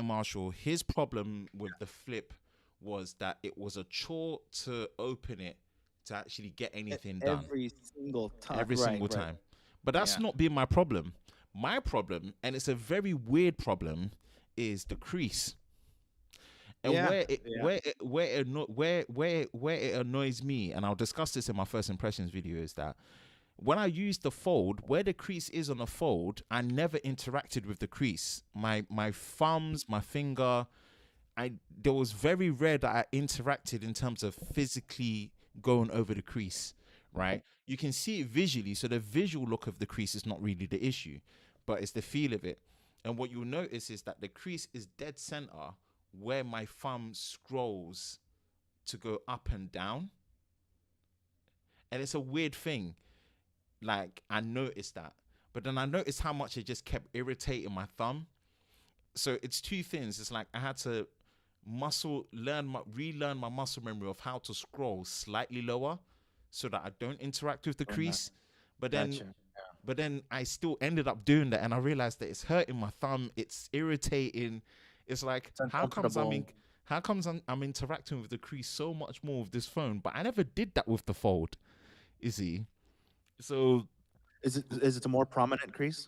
Marshall, his problem with the Flip was that it was a chore to open it to actually get anything done every single time. every Right, single right. time. But that's Yeah. not been my problem. My problem, and it's a very weird problem, is the crease. And Yeah, where it annoys me, and I'll discuss this in my first impressions video, is that when I use the Fold, where the crease is on the Fold, I never interacted with the crease. My thumbs, my finger, there was very rare that I interacted in terms of physically going over the crease, right? You can see it visually, so the visual look of the crease is not really the issue, but it's the feel of it. And what you'll notice is that the crease is dead center where my thumb scrolls to go up and down. And it's a weird thing. Like, I noticed that. But then I noticed how much it just kept irritating my thumb. So it's two things. It's like I had to relearn my muscle memory of how to scroll slightly lower so that I don't interact with the crease. But then Gotcha. but then I still ended up doing that, and I realized that it's hurting my thumb. It's irritating. It's like, how comes I'm interacting with the crease so much more with this phone, but I never did that with the Fold. You see? So Is it a more prominent crease?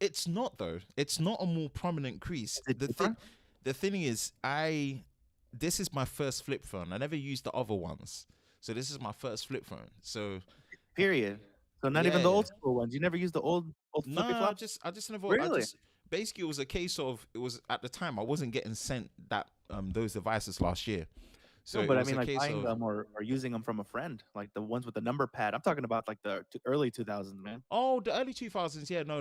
it's not, though. It's not a more prominent crease. Is it deeper? The thing is, this is my first flip phone. I never used the other ones. So this is my first flip phone. So Period. So not even the Yeah. old school ones. You never used the old no, flippy flop? I just never. Really? Basically, it was a case of, it was at the time I wasn't getting sent that those devices last year. So No, but it I was mean, a like case buying of, them or using them from a friend, like the ones with the number pad. I'm talking about like the early 2000s, man. oh, the early 2000s. Yeah, no.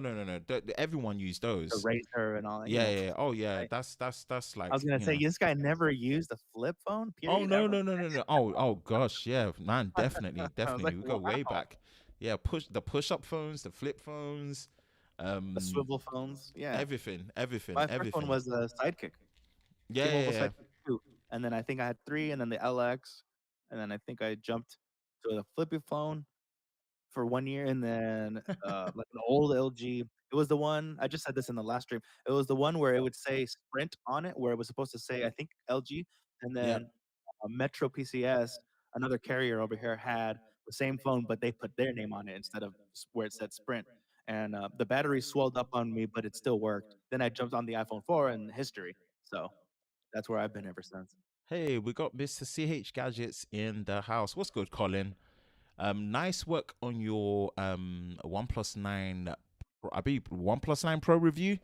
Everyone used The those. Razor and all that. Yeah, yeah. Oh, yeah. right? That's like. I was gonna you say know. this guy never used a flip phone. Oh Period. no, ever. no. Oh gosh, yeah, man, definitely. like, We go way wow. back. Yeah, push up phones, the flip phones, The swivel phones. Yeah. everything. My first one was a Sidekick. Yeah, T-Mobile yeah, yeah. Sidekick 2. And then I think I had 3, and then the LX, and then I think I jumped to the flippy phone for 1 year, and then like an old LG. It was the one I just said this in the last stream. It was the one where it would say Sprint on it, where it was supposed to say I think LG, and Yeah. then Metro PCS, another carrier over here, had the same phone, but they put their name on it instead of where it said Sprint. And the battery swelled up on me, but it still worked. Then I jumped on the iPhone 4 and history. So that's where I've been ever since. Hey, we got Mr. CH Gadgets in the house. What's good, Colin? Nice work on your OnePlus 9, I believe OnePlus 9 Pro review.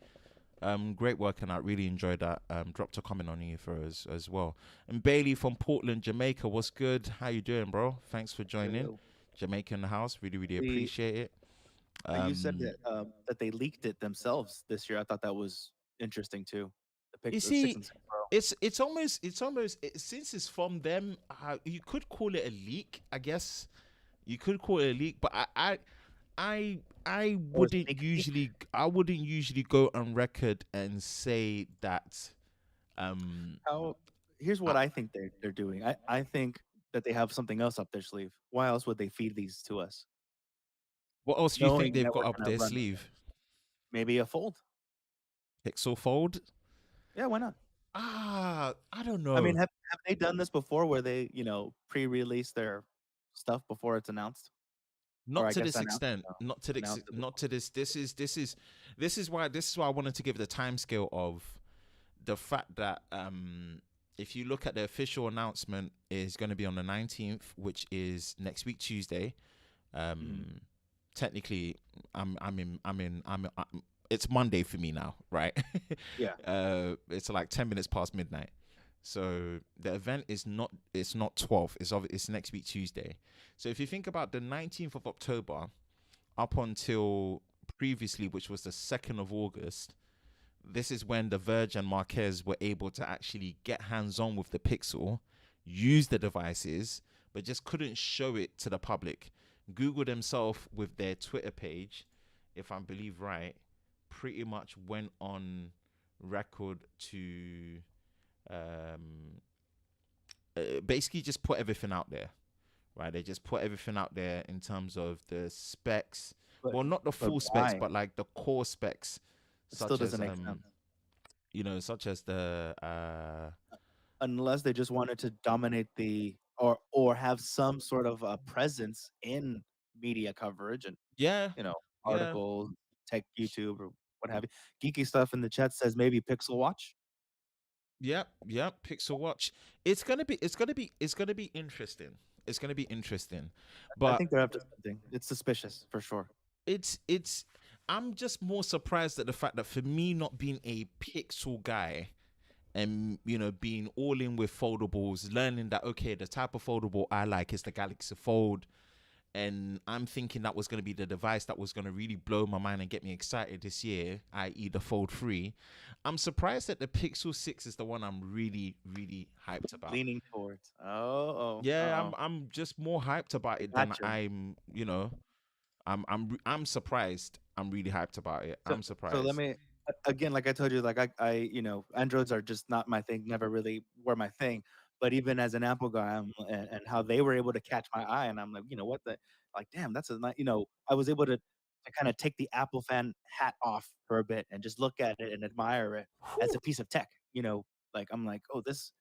Great work, and I really enjoyed that. Dropped a comment on Ether as well. And Bailey from Portland, Jamaica, what's good? How you doing, bro? Thanks for joining. Hello. Jamaica in the house, really The- appreciate it. You said that they leaked it themselves this year. I thought that was interesting too. The You Pixel 6 see, and 6 Pro. it's almost since it's from them, you could call it a leak, I guess. You could call it a leak, but I wouldn't sneak peek? usually go on record and say that. Here's what I think they're doing. I think that they have something else up their sleeve. Why else would they feed these to us? What else do you think Knowing they've that got we're up gonna their run sleeve? maybe a fold. Pixel Fold? Yeah, why not? I don't know. I mean, have they done this before where they, pre-release their stuff before it's announced? Not or I to guess this announced, extent. Not to announced it not to this. This is why I wanted to give the timescale of the fact that if you look at the official announcement, is going to be on the 19th, which is next week Tuesday. Technically, it's Monday for me now, right? Yeah. It's like 10 minutes past midnight. So the event is not 12th. It's next week Tuesday. So if you think about the 19th of October up until previously, which was the 2nd of August, this is when the Verge and Marquez were able to actually get hands-on with the Pixel, use the devices, but just couldn't show it to the public. Google themselves with their Twitter page, if I believe right, pretty much went on record to basically just put everything out there, right? They just put everything out there in terms of the specs. Well, not the full specs, why? but like the core specs, It still doesn't make sense. such as the Unless they just wanted to dominate or have some sort of a presence in media coverage and yeah, articles, tech, YouTube, or what have you. Geeky stuff in the chat says maybe Pixel Watch. Yep, Pixel Watch. It's gonna be interesting. It's gonna be interesting, I but think they're up to something. It's suspicious for sure. it's. I'm just more surprised at the fact that for me not being a Pixel guy, and being all in with foldables, learning that okay, the type of foldable I like is the Galaxy Fold. And I'm thinking that was going to be the device that was going to really blow my mind and get me excited this year, i.e. the Fold 3. I'm surprised that the Pixel 6 is the one I'm really, really hyped about. Leaning towards. I'm just more hyped about it than I'm surprised. I'm really hyped about it. I'm surprised. So let me again, like I told you, like I Androids are just not my thing. Never really were my thing. But even as an Apple guy, and how they were able to catch my eye, and I'm like, what the, like, damn, that's a nice, I was able to kind of take the Apple fan hat off for a bit and just look at it and admire it as a piece of tech. Like I'm like, oh, that's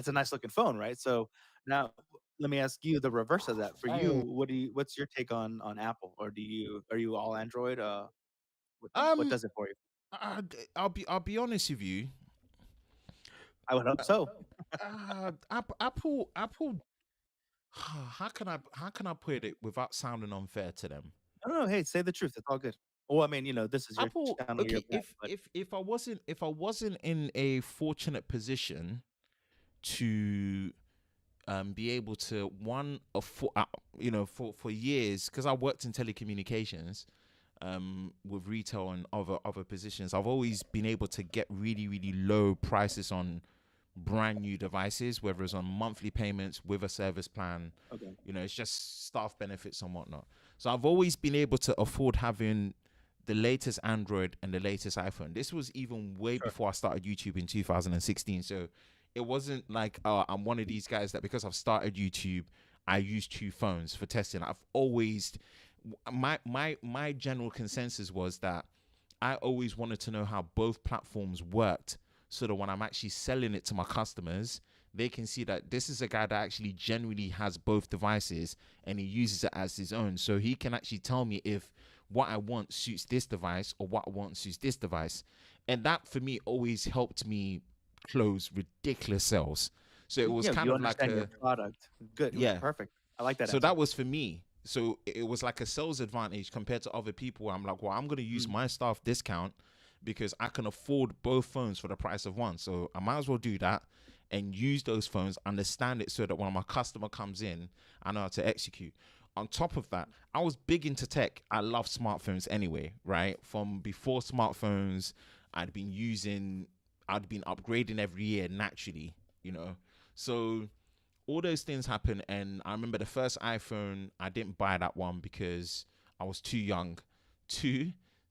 a nice looking phone, right? So now let me ask you the reverse of that. For you, what's your take on Apple, or are you all Android? What does it for you? I'll be honest with you. I would hope so. Apple. How can I put it without sounding unfair to them? No. Hey, say the truth. It's all good. Well, I mean, this is your Apple. channel. Okay, if I wasn't in a fortunate position to be able to for years, because I worked in telecommunications with retail and other positions, I've always been able to get really, really low prices on brand new devices, whether it's on monthly payments with a service plan. Okay. It's just staff benefits and whatnot. So I've always been able to afford having the latest Android and the latest iPhone. This was even way before I started YouTube in 2016. So it wasn't like I'm one of these guys that because I've started YouTube, I use two phones for testing. I've always my general consensus was that I always wanted to know how both platforms worked, so that when I'm actually selling it to my customers, they can see that this is a guy that actually genuinely has both devices and he uses it as his own. So he can actually tell me if what I want suits this device or what I want suits this device. And that for me always helped me close ridiculous sales. So it was Yeah, kind you of like understand your product. Good. yeah. Perfect. I like that So answer. that was for me. So it was like a sales advantage compared to other people. I'm like, well, I'm going to use my staff discount because I can afford both phones for the price of one. So I might as well do that and use those phones, understand it so that when my customer comes in, I know how to execute. On top of that, I was big into tech. I love smartphones anyway, right? From before smartphones, I'd been upgrading every year naturally, you know. So all those things happen, and I remember the first iPhone, I didn't buy that one because I was too young.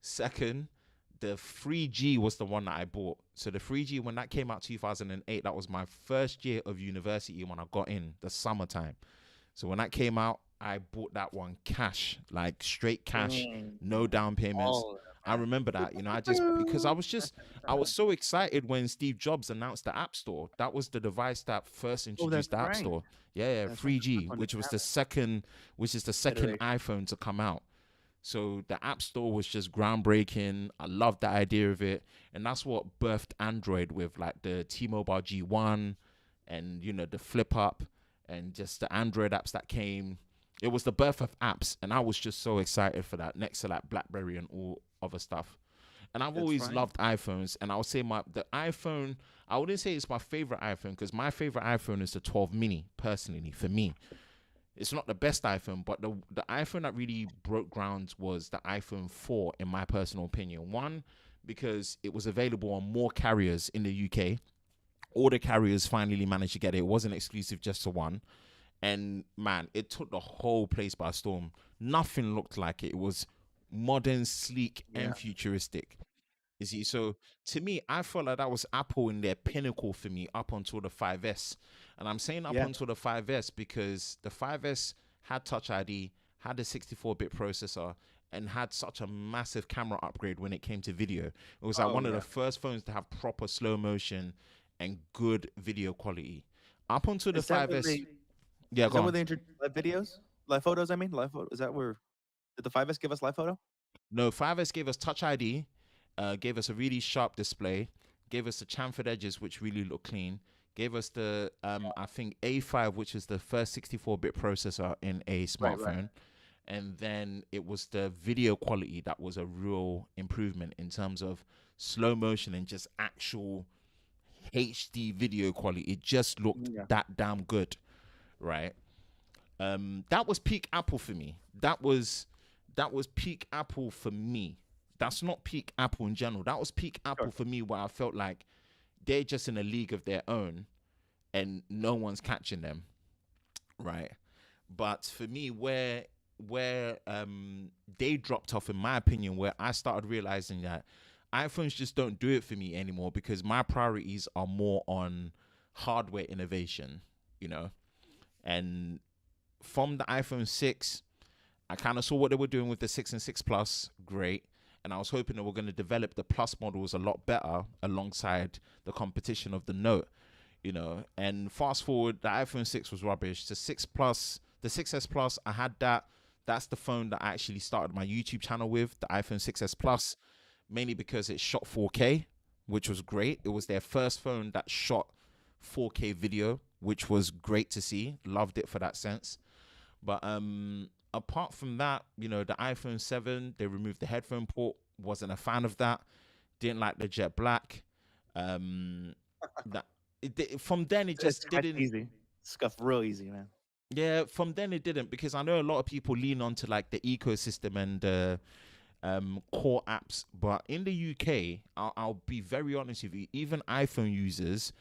Second, the 3G was the one that I bought. So the 3G, when that came out 2008, that was my first year of university when I got in, the summertime. So when that came out, I bought that one cash, like straight cash, no down payments. I remember that, you know, because I was so excited when Steve Jobs announced the App Store. That was the device that first introduced the App Store. Yeah, That's right. 3G, which is the second Iteration. iPhone to come out. So the App Store was just groundbreaking. I loved the idea of it. And that's what birthed Android with like the T-Mobile G1 and, you know, the Flip Up and just the Android apps that came. It was the birth of apps. And I was just so excited for that next to like BlackBerry and all other stuff. And I've always loved iPhones. And I would say the iPhone, I wouldn't say it's my favorite iPhone because my favorite iPhone is the 12 mini, personally, for me. It's not the best iPhone, but the iPhone that really broke ground was the iPhone 4, in my personal opinion. One, because it was available on more carriers in the UK. All the carriers finally managed to get it. It wasn't exclusive just to one. And, man, it took the whole place by storm. Nothing looked like it. It was modern, sleek, and futuristic. You see, so to me, I felt like that was Apple in their pinnacle for me up until the 5S. And I'm saying up until the 5S because the 5S had Touch ID, had a 64-bit processor, and had such a massive camera upgrade when it came to video. It was like one of the first phones to have proper slow motion and good video quality. Up until the 5S. Is Go that on. where they introduced live videos? Live photos, I mean? Live photo. Is that where... Did the 5S give us live photo? No, 5S gave us Touch ID, gave us a really sharp display, gave us the chamfered edges, which really look clean, gave us the, I think, A5, which is the first 64-bit processor in a smartphone. Right. And then it was the video quality that was a real improvement in terms of slow motion and just actual HD video quality. It just looked that damn good, right? That was peak Apple for me. That was peak Apple for me. That's not peak Apple in general. That was peak Apple for me, where I felt like they're just in a league of their own and no one's catching them, right? But for me, where they dropped off, in my opinion, where I started realizing that iPhones just don't do it for me anymore because my priorities are more on hardware innovation, you know? And from the iPhone 6, I kind of saw what they were doing with the 6 and 6 Plus, great. And I was hoping they were going to develop the Plus models a lot better alongside the competition of the Note, you know. And fast forward, the iPhone 6 was rubbish. The 6 Plus, the 6S Plus, I had that. That's the phone that I actually started my YouTube channel with, the iPhone 6S Plus, mainly because it shot 4K, which was great. It was their first phone that shot 4K video, which was great to see. Loved it for that sense. But apart from that, you know, the iPhone 7, they removed the headphone port. Wasn't a fan of that. Didn't like the jet black. From then it just didn't. Easy. Scuff real easy, man. Yeah, from then it didn't, because I know a lot of people lean onto like the ecosystem and core apps. But in the UK, I'll be very honest with you, even iPhone users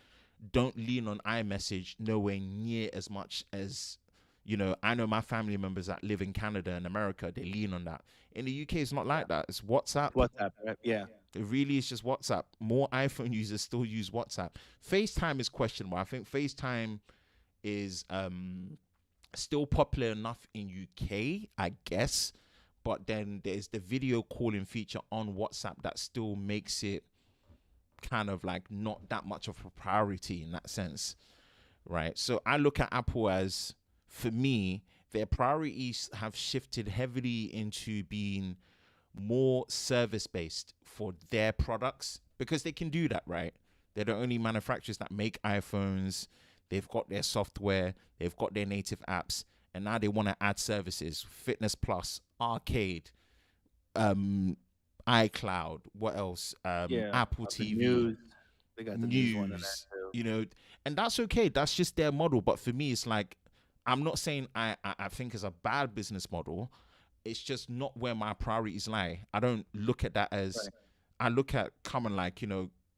don't lean on iMessage nowhere near as much as, you know, I know my family members that live in Canada and America, they lean on that. In the UK, it's not like that. It's WhatsApp. WhatsApp, right? Yeah. It really is just WhatsApp. More iPhone users still use WhatsApp. FaceTime is questionable. I think FaceTime is still popular enough in UK, I guess. But then there's the video calling feature on WhatsApp that still makes it kind of like not that much of a priority in that sense. right? So I look at Apple as, for me, their priorities have shifted heavily into being more service based for their products because they can do that, right? They're the only manufacturers that make iPhones. They've got their software, they've got their native apps, and now they want to add services: Fitness Plus, Arcade, iCloud. What else? Apple The TV, news. They got the news one in there news. too. You know, and that's okay. That's just their model. But for me, it's like, I'm not saying I think it's a bad business model. It's just not where my priorities lie. I don't look at that as, Right. I look at common, like,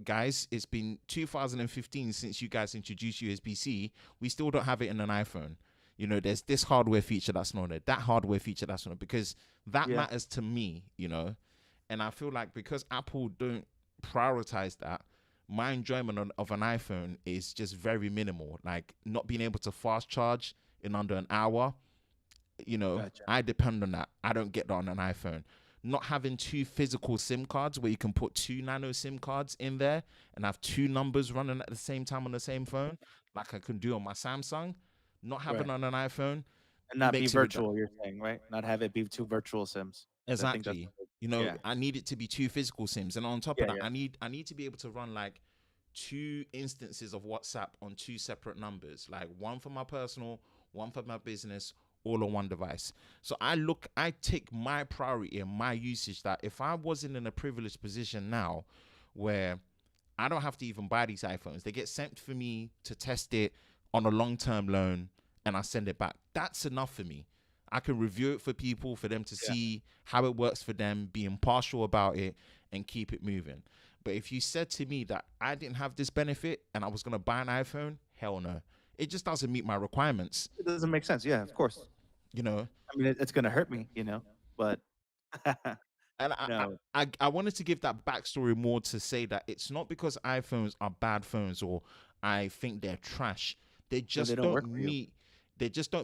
guys, it's been 2015 since you guys introduced USB-C. We still don't have it in an iPhone. There's this hardware feature that's not there, that hardware feature that's not there, because that Yeah. matters to me, and I feel like because Apple don't prioritize that, my enjoyment of an iPhone is just very minimal. Like not being able to fast charge in under an hour, Gotcha. I depend on that. I don't get that on an iPhone. Not having two physical SIM cards where you can put two nano SIM cards in there and have two numbers running at the same time on the same phone, like I can do on my Samsung. Not having Right. on an iPhone And not be makes it virtual, you're saying, right? Not have it be two virtual SIMs. I think that's exactly. yeah. I need it to be two physical SIMs, and on top Yeah, of that, yeah. I need to be able to run like two instances of WhatsApp on two separate numbers, like one for my personal, one for my business, all on one device. So I take my priority and my usage, that if I wasn't in a privileged position now where I don't have to even buy these iPhones, they get sent for me to test it on a long-term loan and I send it back. That's enough for me. I can review it for people, for them to Yeah. see how it works for them, be impartial about it, and keep it moving. But if you said to me that I didn't have this benefit and I was going to buy an iPhone, hell no. It just doesn't meet my requirements, It doesn't make sense. Yeah, of course. you know? I mean, it's gonna hurt me, but And no. I wanted to give that backstory more to say that it's not because iPhones are bad phones or I think they're trash. They just don't work for you.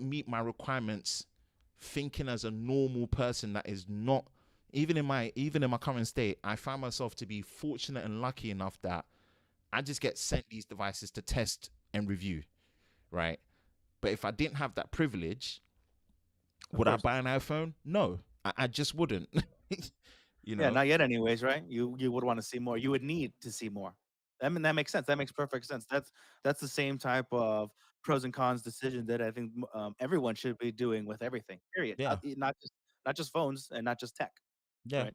meet my requirements, thinking as a normal person that is not, even in my current state, I find myself to be fortunate and lucky enough that I just get sent these devices to test and review, right? But if I didn't have that privilege, would I course. buy an iPhone? No, I just wouldn't. Yeah, not yet anyways, right? You would want to see more. You would need to see more. I mean, that makes sense. That makes perfect sense. That's the same type of pros and cons decision that I think everyone should be doing with everything. Period. Yeah. Not just phones and not just tech, Yeah, right?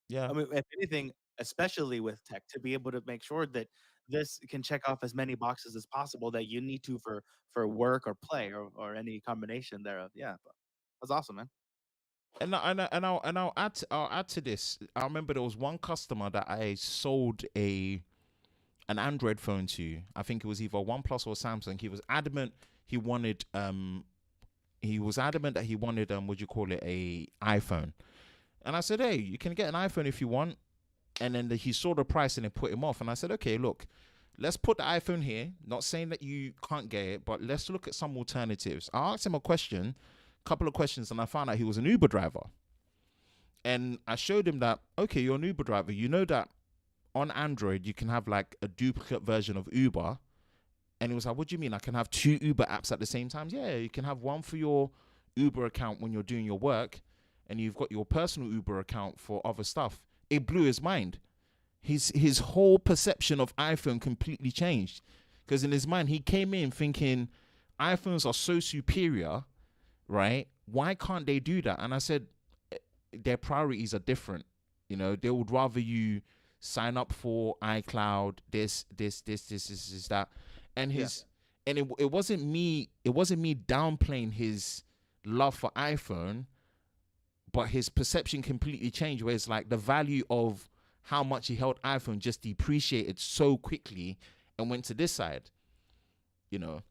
yeah, I mean, if anything, especially with tech, to be able to make sure that this can check off as many boxes as possible that you need to for work or play or any combination thereof. Yeah, but that's awesome, man. I'll add to this. I remember there was one customer that I sold an Android phone to. I think it was either OnePlus or Samsung. He was adamant he wanted what you call it, a iPhone. And I said, hey, you can get an iPhone if you want. And then he saw the price and it put him off. And I said, okay, look, let's put the iPhone here. Not saying that you can't get it, but let's look at some alternatives. I asked him a couple of questions, and I found out he was an Uber driver. And I showed him that, okay, you're an Uber driver. You know that on Android, you can have like a duplicate version of Uber. And he was like, what do you mean? I can have two Uber apps at the same time? Yeah, you can have one for your Uber account when you're doing your work, and you've got your personal Uber account for other stuff. It blew his mind. His whole perception of iPhone completely changed. Because in his mind, he came in thinking iPhones are so superior, right? Why can't they do that? And I said, their priorities are different. They would rather you sign up for iCloud, this, that. And it wasn't me downplaying his love for iPhone, but his perception completely changed, where it's like the value of how much he held iPhone just depreciated so quickly and went to this side, And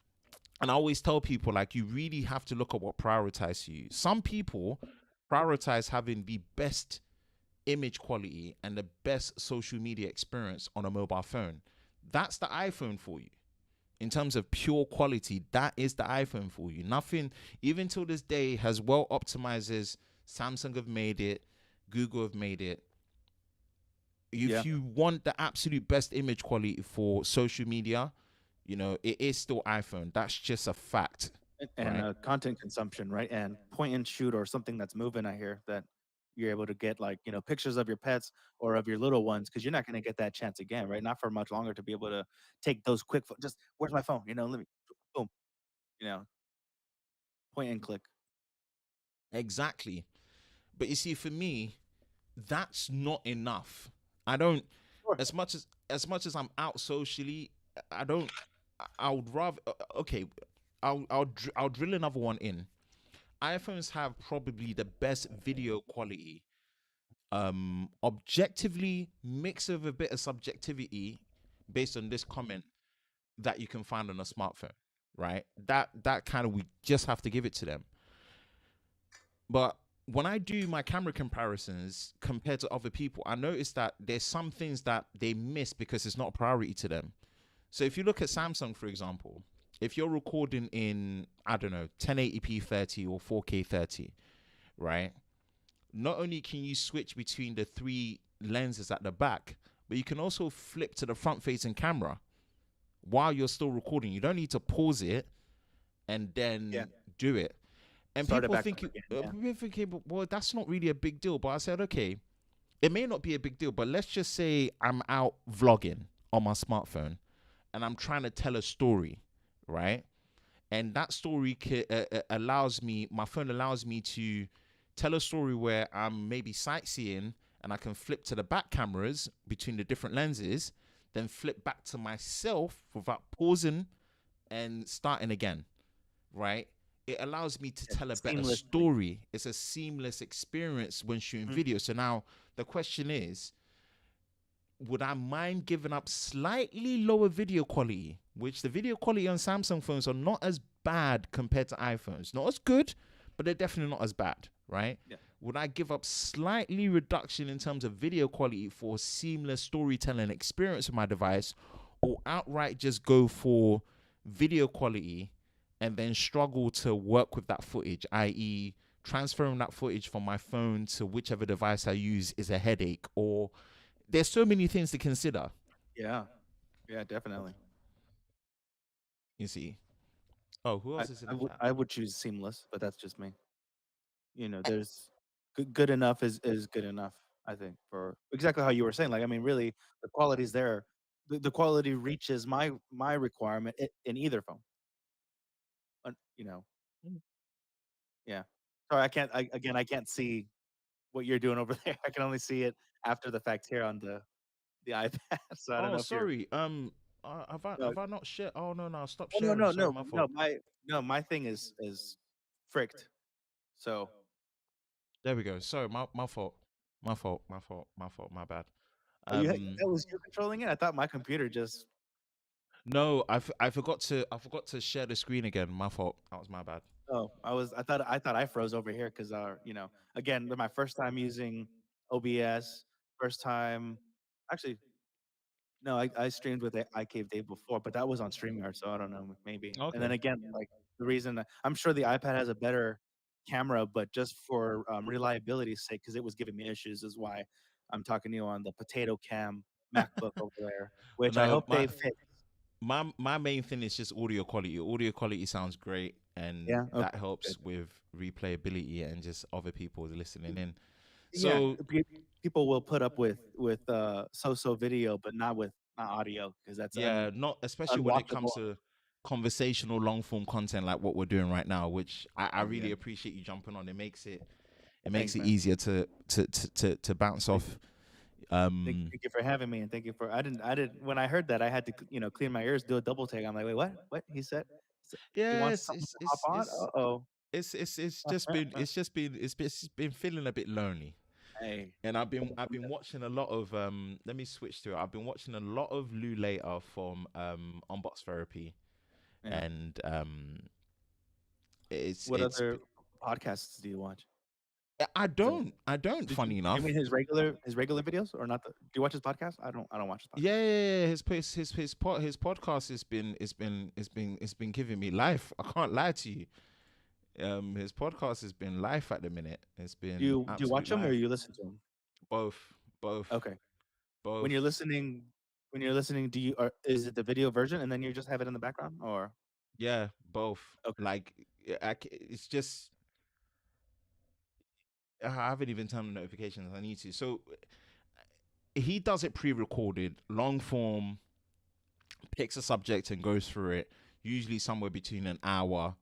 I always tell people, like, you really have to look at what prioritizes you. Some people prioritize having the best image quality and the best social media experience on a mobile phone. That's the iPhone for you. In terms of pure quality, that is the iPhone for you. Nothing, even till this day, has well optimized as Samsung have made it, Google have made it. If you want the absolute best image quality for social media, You know, it is still iPhone. That's just a fact, And right? content consumption, right? And point and shoot or something that's moving. I hear that you're able to get like pictures of your pets or of your little ones because you're not going to get that chance again, right? Not for much longer to be able to take those quick. Just where's my phone? Let me boom. You know, point and click. Exactly. But you see, for me, that's not enough. I don't, Sure. as much as I'm out socially, I don't. I would rather. Okay, I'll drill another one in. iPhones have probably the best video quality. Objectively, mix of a bit of subjectivity, based on this comment, that you can find on a smartphone, right? That kind of, we just have to give it to them. But when I do my camera comparisons compared to other people, I notice that there's some things that they miss because it's not a priority to them. So if you look at Samsung, for example, if you're recording in, I don't know, 1080p 30 or 4K 30, right? Not only can you switch between the three lenses at the back, but you can also flip to the front facing camera while you're still recording. You don't need to pause it and then do it. And Start it people back think, up again, people think, well, that's not really a big deal. But I said, okay, it may not be a big deal, but let's just say I'm out vlogging on my smartphone and I'm trying to tell a story, right? And that story my phone allows me to tell a story where I'm maybe sightseeing and I can flip to the back cameras between the different lenses, then flip back to myself without pausing and starting again, right? It allows me to tell a better seamlessly. story. It's a seamless experience when shooting video. So now the question is, would I mind giving up slightly lower video quality, which the video quality on Samsung phones are not as bad compared to iPhones. Not as good, but they're definitely not as bad, right? Yeah. Would I give up slightly reduction in terms of video quality for seamless storytelling experience of my device, or outright just go for video quality and then struggle to work with that footage, i.e. transferring that footage from my phone to whichever device I use is a headache? Or there's so many things to consider. Yeah, definitely. You see. Oh, who else is in the chat? I would choose seamless, but that's just me. There's good enough is good enough. I think for exactly how you were saying. Like, I mean, really, the quality's there. The quality reaches my requirement in either phone. You know, yeah. Sorry, I can't see what you're doing over there. I can only see it after the fact here on the iPad. So I don't Oh, know if you're. sorry. Have I No, not shared? Oh no, stop oh, no, sharing. no, Sorry, no, my no. fault. My thing is fricked. So There we go. Sorry, my fault. My bad. oh, that was you controlling it. I thought my computer just. No, I forgot to share the screen again. My fault. That was my bad. Oh, I thought I froze over here because again, my first time using OBS, first time actually no, I streamed with iCave Dave before, but that was on StreamYard, so I don't know, maybe. And then Okay. again, like the reason I'm sure the iPad has a better camera, but just for reliability's sake, because it was giving me issues, is why I'm talking to you on the Potato Cam MacBook over there, which I No, hope they fix. my main thing is just audio quality. Audio quality sounds great, and Yeah, okay, that helps good. with replayability and just other people listening in. Yeah, So people will put up with so-so video, but not audio because that's yeah, not especially when it comes unwatchable. to conversational long form content like what we're doing right now, which I Oh, really yeah. appreciate you jumping on. It makes Thanks, it man. easier to bounce off. Thank you for having me, and thank you for. I didn't. When I heard that, I had to clean my ears, do a double take. I'm like, wait, what? What he said? He wants Yes, someone to hop on. Uh-oh. it's been feeling a bit lonely. Hey. And I've been watching a lot of let me switch to it. I've been watching a lot of Lou Later from Unbox Therapy, Yeah. and What it's other podcasts do you watch? I don't, Do funny you enough. mean his regular videos or not? Do you watch his podcast? I don't watch his podcast. Yeah, his podcast has been giving me life. I can't lie to you. His podcast has been life at the minute. It's Do been you absolute watch them or life. you listen to them? Both, both, Okay. When both. you're listening, when you're listening, is it the video version and then you just have it in the background, or Yeah, both. okay? Like, it's just I haven't even turned on notifications. I need to. So he does it pre-recorded, long form, picks a subject and goes through it. Usually somewhere between an hour.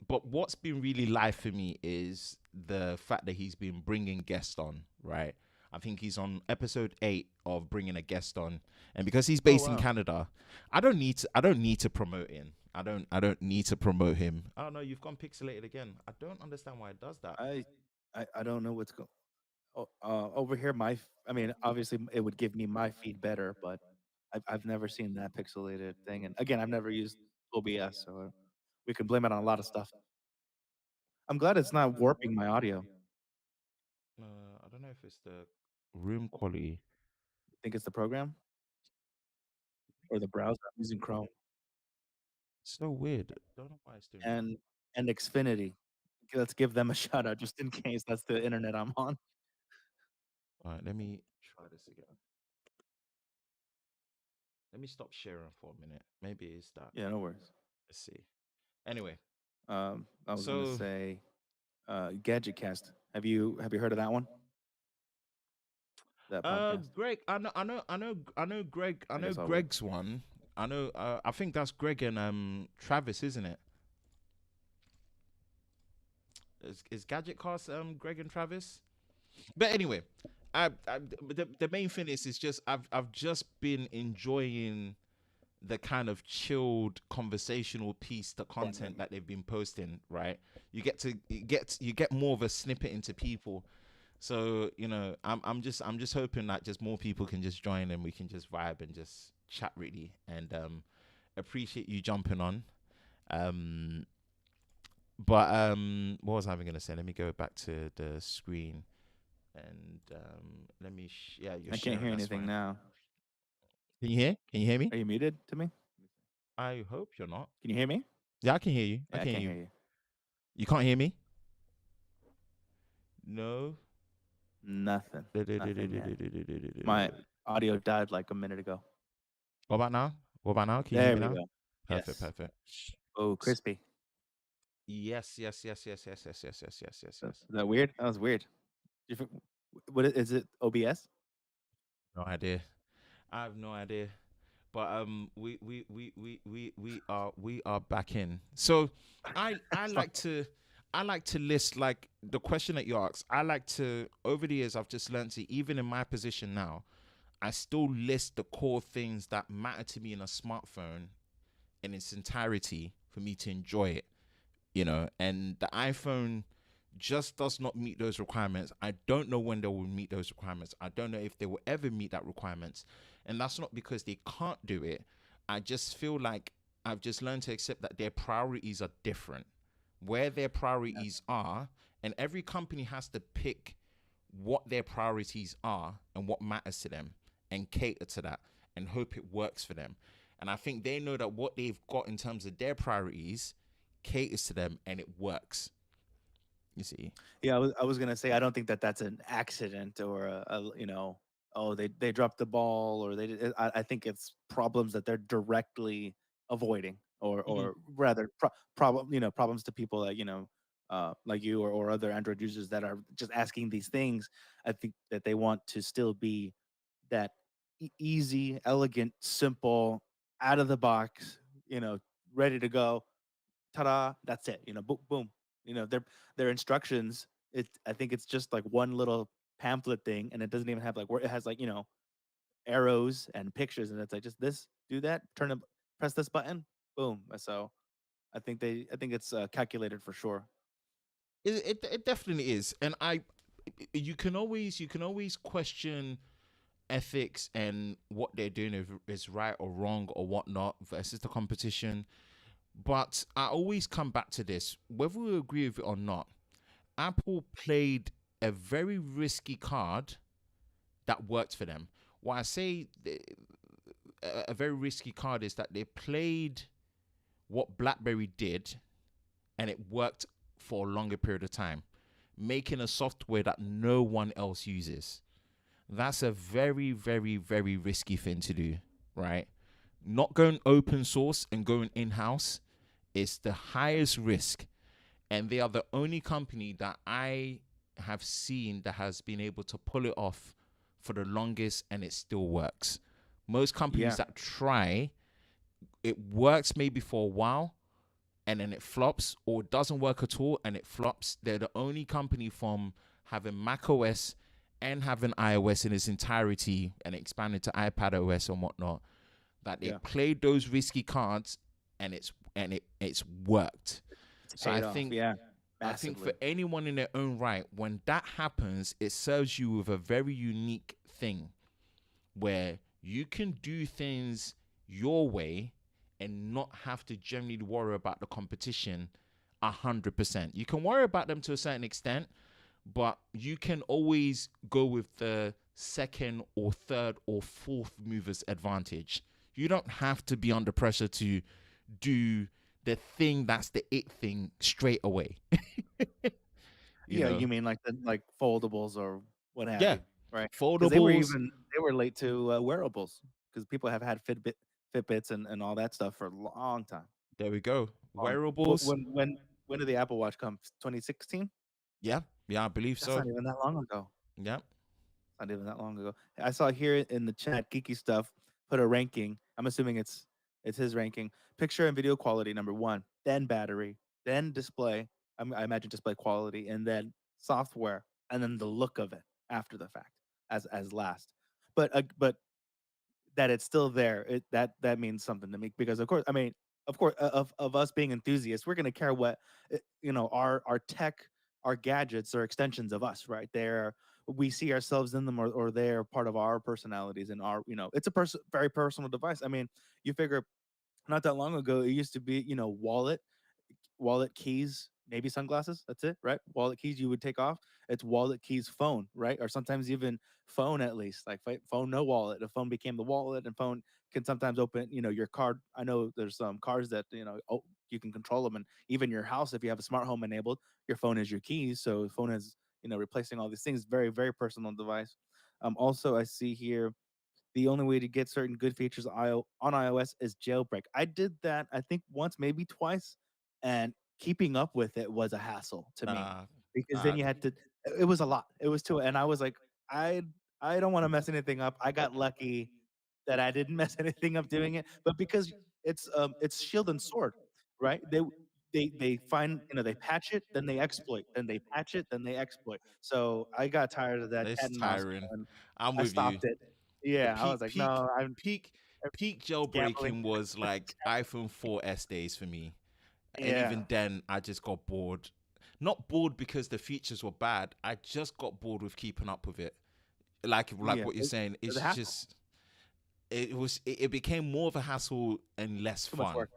But what's been really live for me is the fact that he's been bringing guests on, right? I think he's on episode 8 of bringing a guest on, and because he's based in Wow. Canada, I don't need to promote him. I don't need to promote him. Oh no, you've gone pixelated again. I don't understand why it does that. I don't know what's going. Over here, I mean, obviously it would give me my feed better, but I've never seen that pixelated thing. And again, I've never used OBS, so we can blame it on a lot of stuff. I'm glad it's not warping my audio. I don't know if it's the room quality. I think it's the program or the browser. I'm using Chrome It's so weird. Don't know why it's doing that. and Xfinity. Okay, let's give them a shout out just in case that's the internet I'm on. All right, let me try this again. Let me stop sharing for a minute. Maybe it's that. Yeah, no worries. Let's see. Anyway, I was gonna so say, GadgetCast. Have you heard of that one? That podcast. Greg, I know Greg. I know guess I will. Greg's one. I know. I think that's Greg and Travis, isn't it? Is GadgetCast Greg and Travis? But anyway, the main thing is just I've just been enjoying the kind of chilled conversational piece, the content that they've been posting. Right, you get more of a snippet into people. So I'm just hoping that just more people can just join and we can just vibe and just chat really, and appreciate you jumping on. But what was I even gonna say? Let me go back to the screen and let me yeah. You're I can't hear anything now. Can you hear? Can you hear me? Are you muted to me? I hope you're not. Can you hear me? Yeah, I can hear you. Yeah, I can hear you. hear you. You can't hear me? No. Nothing. Nothing yet. My audio died like a minute ago. What about now? What about now? Can you There hear me we now? go. Perfect, Yes. perfect. Oh, crispy. Yes. Is that weird? That was weird. What is it? OBS? No idea. I have no idea. But we are back in. So I like to list, like the question that you asked. I like to, over the years I've just learned to, even in my position now, I still list the core things that matter to me in a smartphone in its entirety for me to enjoy it. And the iPhone just does not meet those requirements. I don't know when they will meet those requirements. I don't know if they will ever meet that requirements. And that's not because they can't do it. I just feel like I've just learned to accept that their priorities are different. Where their priorities are, and every company has to pick what their priorities are and what matters to them and cater to that and hope it works for them. And I think they know that what they've got in terms of their priorities caters to them and it works. You see? Yeah, I was gonna say I don't think that that's an accident or oh they dropped the ball or they did. I think it's problems that they're directly avoiding or rather problems to people that like you or other Android users that are just asking these things. I think that they want to still be that easy, elegant, simple, out of the box, ready to go. Ta-da! That's it. Boom, boom. Their instructions. I think it's just like one little pamphlet thing, and it doesn't even have like where it has like arrows and pictures, and it's like just this, do that, press this button, boom. So I think it's calculated for sure. It definitely is. And you can always question ethics and what they're doing, if it's right or wrong or whatnot, versus the competition. But I always come back to this, whether we agree with it or not. Apple played a very risky card that worked for them. What I say a very risky card is that they played what BlackBerry did and it worked for a longer period of time, making a software that no one else uses. that's a very, very, very risky thing to do, right? Not going open source and going in house is the highest risk. And they are the only company that I have seen that has been able to pull it off for the longest and it still works. Most companies that try, it works maybe for a while and then it flops, or it doesn't work at all and it flops. They're the only company from having Mac OS and having iOS in its entirety and expanded to iPad OS and whatnot, that they played those risky cards and it's worked. So I think I think for anyone in their own right, when that happens, it serves you with a very unique thing where you can do things your way and not have to generally worry about the competition 100%. You can worry about them to a certain extent, but you can always go with the second or third or fourth mover's advantage. You don't have to be under pressure to do the thing that's the it thing straight away. You mean like the foldables or what have Yeah, you, right? Because foldables. they were late to wearables because people have had Fitbits and all that stuff for a long time. There we go. Long. Wearables. When did the Apple Watch come? 2016? Yeah, I believe That's so. not even that long ago. Yeah. Not even that long ago. I saw here in the chat, Geeky Stuff put a ranking. I'm assuming it's his ranking. Picture and video quality, number 1, then battery, then display. I imagine display quality, and then software, and then the look of it after the fact as last. But that it's still there, that means something to me because of course of us being enthusiasts, we're gonna care what our tech, our gadgets are extensions of us, right? We see ourselves in them, or they're part of our personalities and our it's a very personal device. I mean, you figure not that long ago it used to be wallet, keys, maybe sunglasses. That's it, right? Wallet, keys you would take off. It's wallet, keys, phone, right? Or sometimes even phone, at least like phone, no wallet. The phone became the wallet, and phone can sometimes open, your card. I know there's some cars that you can control them, and even your house, if you have a smart home enabled, your phone is your keys. So the phone is replacing all these things. Very, very personal device. Also, I see here the only way to get certain good features on iOS is jailbreak. I did that, I think, once, maybe twice, and keeping up with it was a hassle to me because then you had to. It was a lot. It was too, and I was like, I I don't want to mess anything up. I got lucky that I didn't mess anything up doing it, but because it's shield and sword, right? They find they patch it, then they exploit, then they patch it, then they exploit. So I got tired of that It's cat and mouse, tiring. and I'm I with you. stopped it. Yeah, I Peak was like, peak no, I'm peak peak gambling. jailbreaking was like iPhone 4S days for me. And Yeah, even then I just got bored. Not bored because the features were bad. I just got bored with keeping up with it. Like yeah. what you're saying. It's a It's hassle. just it became more of a hassle and less Too much fun. work.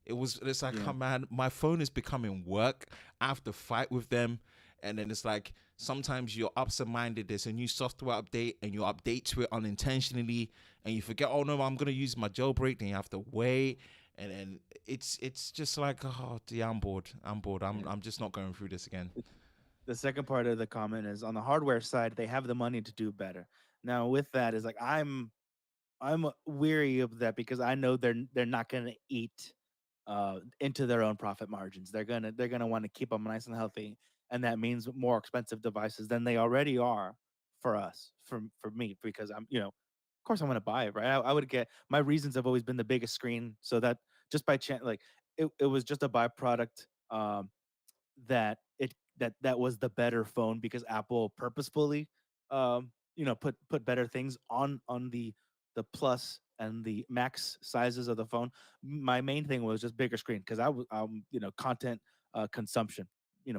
It's like, Yeah, oh man, my phone is becoming work. I have to fight with them. And then it's like sometimes you're absent-minded. There's a new software update and you update to it unintentionally and you forget, oh no, I'm gonna use my jailbreak, then you have to wait. And then it's just like, oh yeah, I'm bored. yeah. I'm just not going through this again. The second part of the comment is on the hardware side, they have the money to do better. Now, with that is like I'm weary of that because I know they're not gonna eat into their own profit margins. They're gonna want to keep them nice and healthy, and that means more expensive devices than they already are for us, for me, because of course I'm gonna buy it, right? I would get my reasons have always been the biggest screen, so that just by chance, like it was just a byproduct that was the better phone because Apple purposefully put better things on the plus and the max sizes of the phone. My main thing was just bigger screen because I was content consumption,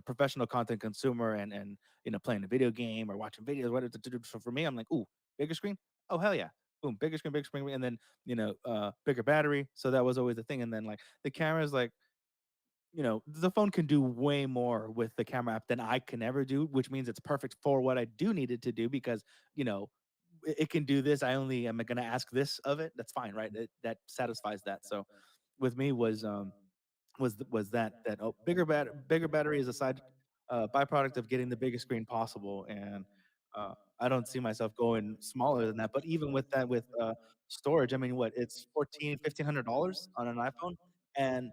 professional content consumer, and playing a video game or watching videos, whatever. So for me, I'm like, ooh, bigger screen. Oh hell yeah. Boom, bigger screen, and then bigger battery. So that was always the thing. And then like the cameras, like the phone can do way more with the camera app than I can ever do, which means it's perfect for what I do need it to do because, it can do this. I only am going to ask this of it. That's fine, right? That satisfies that. So with me was that bigger battery is a side byproduct of getting the biggest screen possible, and I don't see myself going smaller than that. But even with that, with storage, I mean, what it's $1,500 on an iPhone. And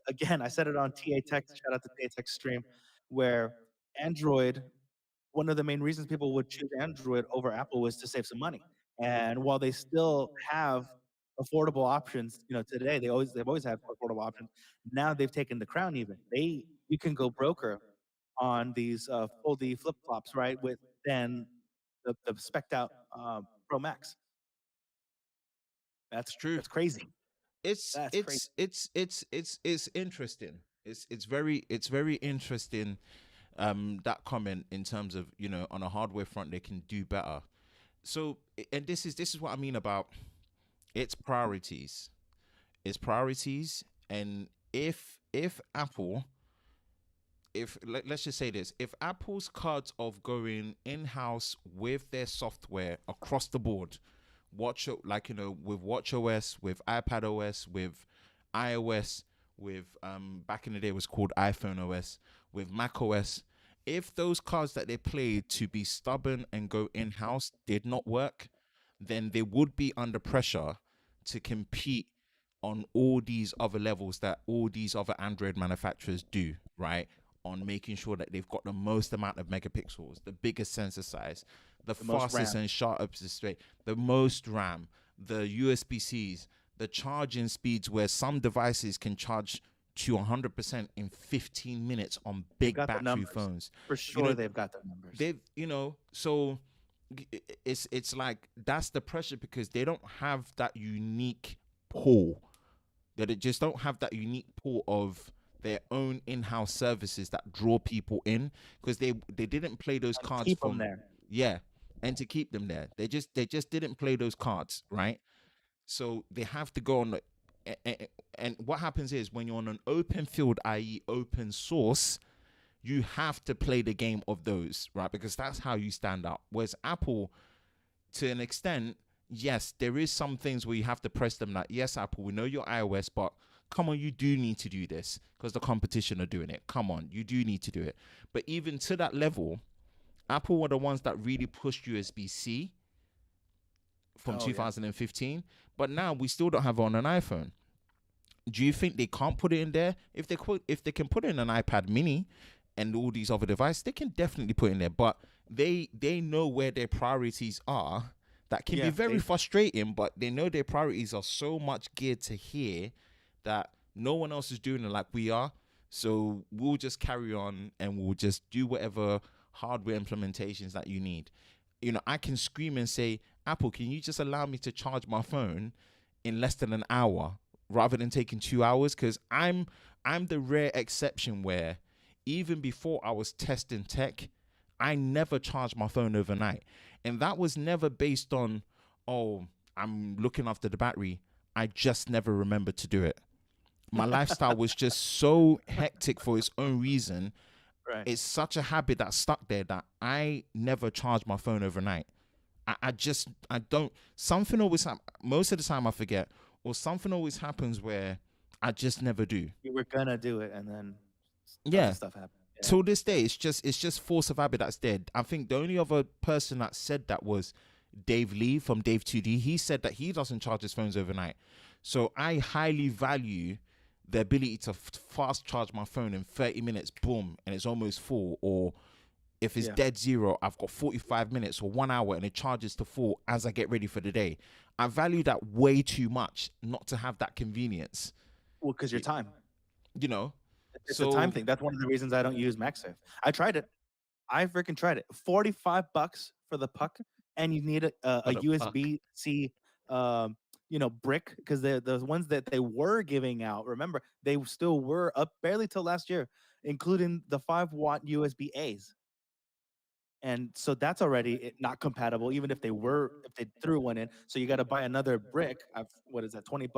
again, I said it on TA Tech. Shout out to TA Tech stream, where Android, one of the main reasons people would choose Android over Apple was to save some money. And while they still have affordable options, today they've always had affordable options. Now they've taken the crown. Even you can go broker on these foldy flip flops, right? With then the spec'd out Pro Max. It's true. That's crazy. It's That's crazy. it's interesting. It's very interesting. That comment in terms of on a hardware front they can do better. So and this is what I mean about its priorities. Its priorities, and if Apple, let's just say this, if Apple's cards of going in-house with their software across the board, with WatchOS, with iPadOS, with iOS, with back in the day it was called iPhone OS, with macOS, if those cards that they played to be stubborn and go in-house did not work, then they would be under pressure to compete on all these other levels that all these other Android manufacturers do, right? On making sure that they've got the most amount of megapixels, the biggest sensor size, the fastest and sharpest display, the most RAM, the USB-Cs, the charging speeds where some devices can charge to 100% in 15 minutes on big battery phones. For sure, they've got the numbers. So it's like that's the pressure because they don't have that unique pool. They just don't have that unique pool of their own in-house services that draw people in because they didn't play those cards keep them there. Yeah, and to keep them there. They just didn't play those cards, right? So they have to go on and what happens is when you're on an open field, i.e. open source, you have to play the game of those, right? Because that's how you stand out. Whereas Apple, to an extent, yes, there is some things where you have to press them like, yes, Apple, we know you're iOS, but come on, you do need to do this because the competition are doing it. Come on, you do need to do it. But even to that level, Apple were the ones that really pushed USB-C from 2015. But now we still don't have it on an iPhone. Do you think they can't put it in there? If they can put it in an iPad mini and all these other devices, they can definitely put it in there. But they know where their priorities are. That can be very frustrating, but they know their priorities are so much geared to here that no one else is doing it like we are. So we'll just carry on and we'll just do whatever hardware implementations that you need. I can scream and say, Apple, can you just allow me to charge my phone in less than an hour rather than taking 2 hours? Because I'm the rare exception where even before I was testing tech, I never charged my phone overnight. And that was never based on, I'm looking after the battery. I just never remembered to do it. My lifestyle was just so hectic for its own reason. Right. It's such a habit that stuck there that I never charge my phone overnight. I don't. Something always happens. Most of the time I forget, or something always happens where I just never do. You were gonna do it, and then stuff happened. Yeah. Till this day, it's just force of habit that's dead. I think the only other person that said that was Dave Lee from Dave 2D. He said that he doesn't charge his phones overnight. So I highly value the ability to fast charge my phone in 30 minutes, boom, and it's almost full. Or if it's dead zero, I've got 45 minutes or 1 hour and it charges to full as I get ready for the day. I value that way too much not to have that convenience. Well, because your time. It's so, a time thing. That's one of the reasons I don't use MagSafe. I tried it. I freaking tried it. $45 for the puck, and you need a USB-C, brick, because the ones that they were giving out. Remember, they still were up barely till last year, including the 5-watt USB A's. And so that's already not compatible, even if they threw one in. So you got to buy another brick. What is that, $20?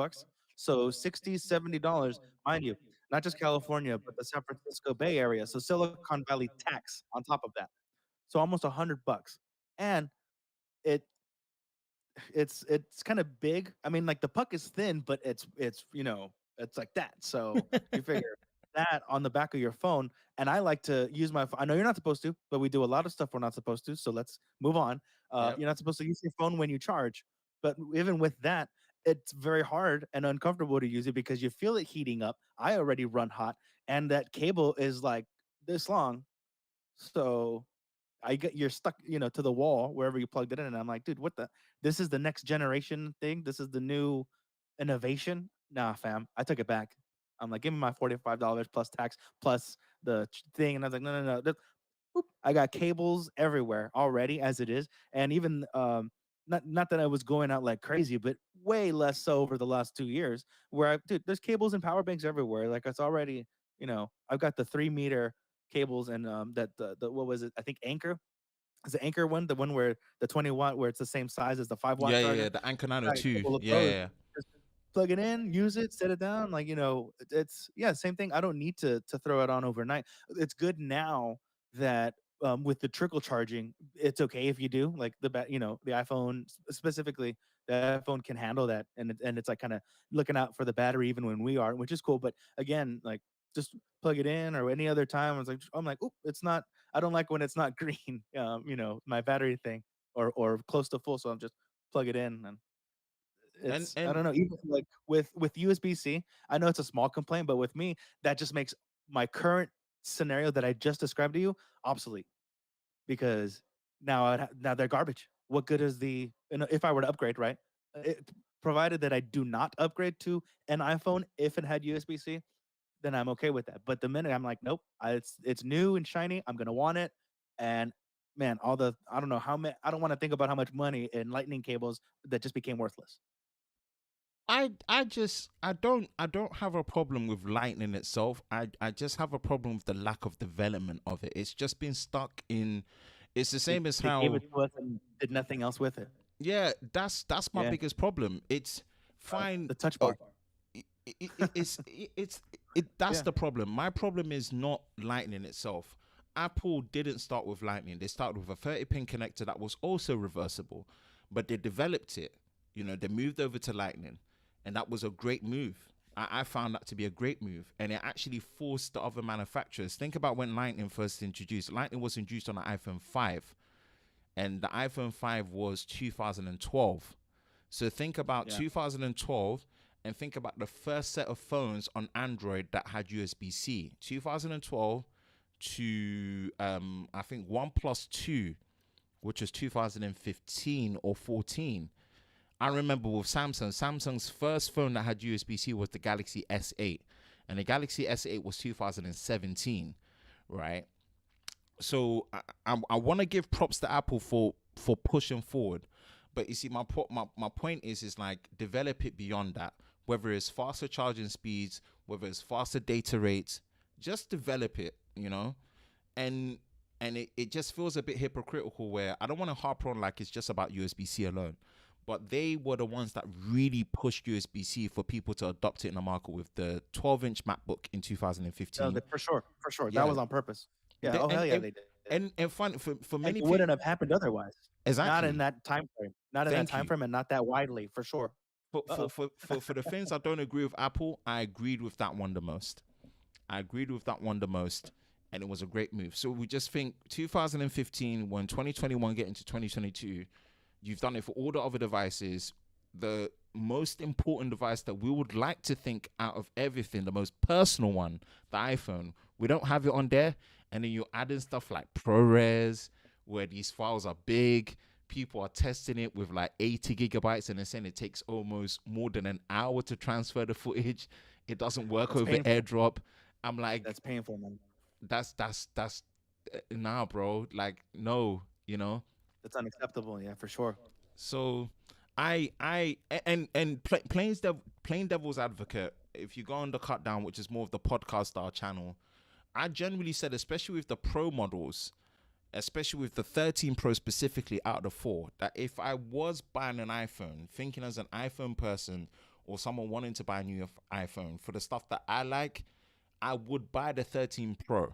So $60, $70, mind you, not just California, but the San Francisco Bay Area. So Silicon Valley tax on top of that. So almost $100. And it's kind of big. I mean, like the puck is thin, but it's like that. So you figure that on the back of your phone. And I like to use my. I know you're not supposed to, but we do a lot of stuff we're not supposed to. So let's move on. Yep. You're not supposed to use your phone when you charge, but even with that, it's very hard and uncomfortable to use it because you feel it heating up. I already run hot, and that cable is like this long, so you're stuck, to the wall wherever you plugged it in. And I'm like, dude, what the? This is the next generation thing. This is the new innovation. Nah, fam, I took it back. I'm like, give me my $45 plus tax plus the thing. And I was like, no, no, no. Boop. I got cables everywhere already as it is, and even not that I was going out like crazy, but way less so over the last 2 years. Dude, there's cables and power banks everywhere. Like it's already, I've got the 3 meter cables and that the what was it? I think Anchor is the Anchor one, the one where the 20 watt, where it's the same size as the 5 watt Yeah, charger. the Anchor Nano Got a 2. couple of Yeah, those. yeah. Just plug it in, use it, set it down. Like, it's same thing. I don't need to throw it on overnight. It's good now that with the trickle charging, it's okay if you do. Like the iPhone specifically, the iPhone can handle that, and it's like kind of looking out for the battery even when we are, which is cool. But again, like just plug it in or any other time. I'm like, oh, it's not. I don't like when it's not green. My battery thing or close to full, so I'm just plug it in and And I don't know, even like with USB-C, I know it's a small complaint, but with me, that just makes my current scenario that I just described to you obsolete because now they're garbage. What good is if I were to upgrade, right? Provided that I do not upgrade to an iPhone if it had USB-C, then I'm okay with that. But the minute I'm like, nope, it's new and shiny, I'm gonna want it. And man, I don't know how many. I don't want to think about how much money in lightning cables that just became worthless. I don't have a problem with Lightning itself. I just have a problem with the lack of development of it. It's just been stuck in. It's the same as They how. gave it to us and did nothing else with it. Yeah, that's my Yeah. biggest problem. It's fine. The touch oh, bar. That's Yeah. the problem. My problem is not Lightning itself. Apple didn't start with Lightning. They started with a 30-pin connector that was also reversible, but they developed it. They moved over to Lightning, and that was a great move. I found that to be a great move, and it actually forced the other manufacturers. Think about when Lightning first introduced. Lightning was introduced on the iPhone 5, and the iPhone 5 was 2012. So think about 2012 and think about the first set of phones on Android that had USB-C. 2012 to I think OnePlus 2, which was 2015 or 14. I remember with Samsung's first phone that had USB-C was the Galaxy S8, and the Galaxy S8 was 2017, right? So I want to give props to Apple for pushing forward, but you see, my point is like develop it beyond that. Whether it's faster charging speeds, whether it's faster data rates, just develop it, and it just feels a bit hypocritical where I don't want to harp on like it's just about USB-C alone, but they were the ones that really pushed USB-C for people to adopt it in the market with the 12-inch MacBook in 2015. For sure. Yeah. That was on purpose. Yeah. They- Hell yeah, they did. And fun for And many it people. wouldn't have happened otherwise. Exactly. Not in that time frame. Not in Thank that time you. frame, and not that widely, for sure. For the things I don't agree with Apple, I agreed with that one the most. And it was a great move. So we just think 2015, when 2021 get into 2022, you've done it for all the other devices. The most important device that we would like to think out of everything, the most personal one, the iPhone, we don't have it on there. And then you're adding stuff like ProRes, where these files are big. People are testing it with like 80 gigabytes, and they're saying it takes almost more than an hour to transfer the footage. It doesn't work over AirDrop. I'm like, that's painful, man. That's nah, bro. Like, no, That's unacceptable. Yeah, for sure. So, plain devil's advocate. If you go on the Cut Down, which is more of the podcast style channel, I generally said, especially with the Pro models, especially with the 13 Pro specifically out of the 4, that if I was buying an iPhone, thinking as an iPhone person or someone wanting to buy a new iPhone for the stuff that I like, I would buy the 13 Pro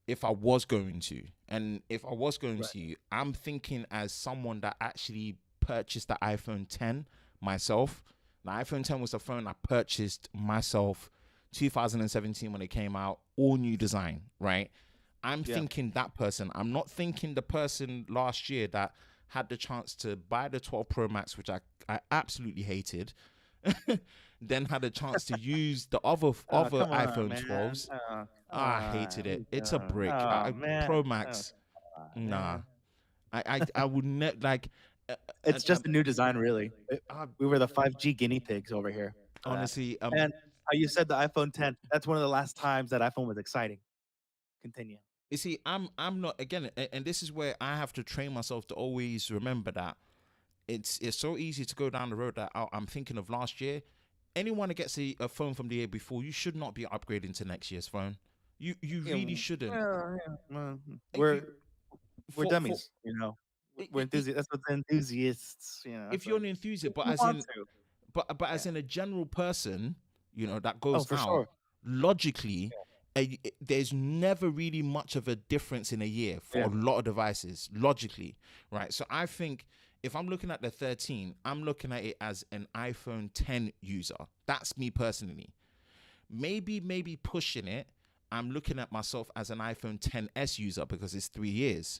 if I was going to. And if I was going to, I'm thinking as someone that actually purchased the iPhone 10 myself. The iPhone 10 was the phone I purchased myself 2017 when it came out, all new design, right? I'm Yeah. thinking that person. I'm not thinking the person last year that had the chance to buy the 12 Pro Max, which I absolutely hated, then had a chance to use the other Come on, iPhone man. 12s. Come I on. hated What are it. you It's a doing? brick. Oh, man. Pro Oh, Max, come on, nah. man. I would not like. Uh, It's just a new design, really. uh, We were the 5G guinea pigs over here for that. honestly, And how you said the iPhone 10, that's one of the last times that iPhone was exciting. Continue. you see, I'm not again, and this is where I have to train myself to always remember that it's so easy to go down the road that I'm thinking of last year. Anyone that gets a phone from the year before, you should not be upgrading to next year's phone. You Yeah, really shouldn't. well, well, You- we're for dummies, you know. We're enthusiasts. That's what the enthusiasts, you know. if That's you're what an enthusiast, but we as want in to. but as Yeah. in a general person, that Oh, goes for out sure. logically, there's never really much of a difference in a year for Yeah. a lot of devices logically, right? So I think if I'm looking at the 13, I'm looking at it as an iPhone 10 user. That's me personally. Maybe pushing it, I'm looking at myself as an iPhone 10s user because it's 3 years.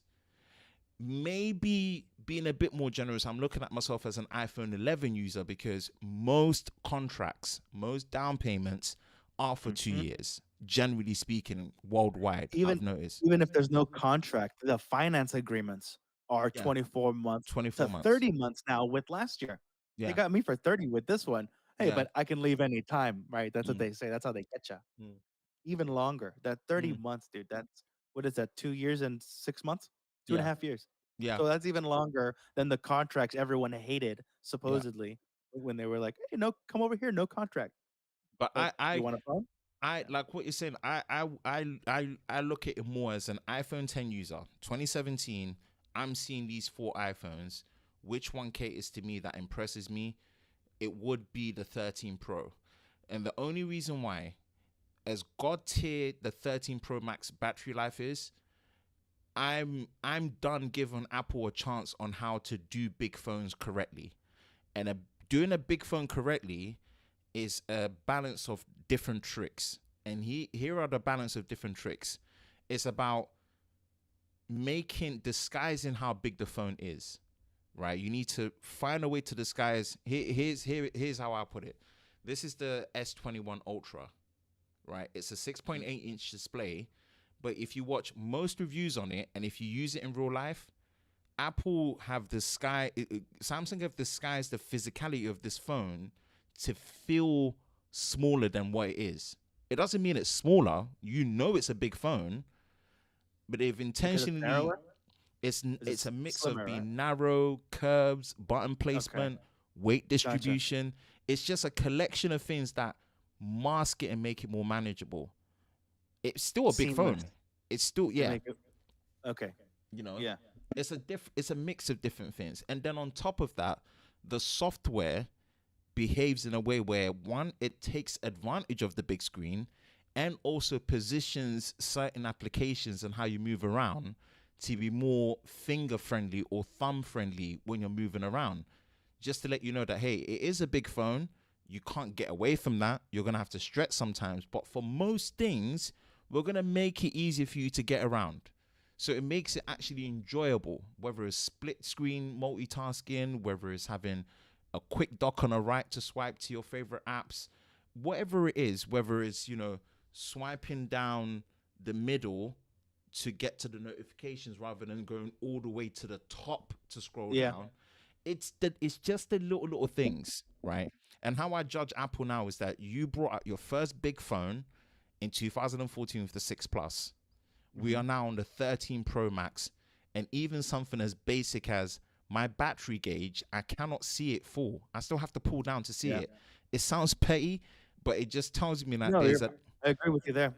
Maybe being a bit more generous, I'm looking at myself as an iPhone 11 user because most contracts, most down payments are for 2 years, generally speaking, worldwide. I've noticed. Even if there's no contract, the finance agreements are Yeah. 24 months 24 to months. 30 months now with last year. Yeah. They got me for 30 with this one. Hey, Yeah. but I can leave any time, right? That's what Mm. they say. That's how they get you. Mm. Even longer. That 30 Mm. months, dude. That's what is that? 2 years and 6 months? Two and a Yeah. half years. Yeah. So that's even longer than the contracts everyone hated, supposedly, when they were like, hey, no, come over here, no contract. But But you want a phone? I like what you're saying. I look at it more as an iPhone 10 user. 2017, I'm seeing these 4 iPhones. Which one caters to me that impresses me? It would be the 13 Pro. And the only reason why, as god tier the 13 Pro Max battery life is, I'm done giving Apple a chance on how to do big phones correctly. And doing a big phone correctly is a balance of different tricks. And here are the balance of different tricks. It's about disguising how big the phone is, right? You need to find a way to disguise. Here's how I put it. This is the S21 Ultra, right? It's a 6.8 inch display, but if you watch most reviews on it and if you use it in real life, Apple have Samsung have disguised the physicality of this phone to feel smaller than what it is. It doesn't mean it's smaller. It's a big phone, but they've intentionally. Narrower? It's it a mix slimmer, of being right? narrow, curves, button placement, weight distribution. It's just a collection of things that mask it and make it more manageable. It's still a big phone. Seamless. It's still Okay. Yeah. It's a mix of different things. And then on top of that, the software behaves in a way where one, it takes advantage of the big screen and also positions certain applications and how you move around to be more finger friendly or thumb friendly when you're moving around. Just to let you know that, hey, it is a big phone. You can't get away from that. You're going to have to stretch sometimes. But for most things, we're going to make it easier for you to get around. So it makes it actually enjoyable, whether it's split screen multitasking, whether it's having a quick dock on the right to swipe to your favorite apps, whatever it is, whether it's, swiping down the middle to get to the notifications rather than going all the way to the top to scroll down. It's just the little things, right? And how I judge Apple now is that you brought out your first big phone in 2014 with the 6 Plus. We are now on the 13 Pro Max, and even something as basic as my battery gauge, I cannot see it full. I still have to pull down to see it. It sounds petty, but it just tells me that I agree with you there.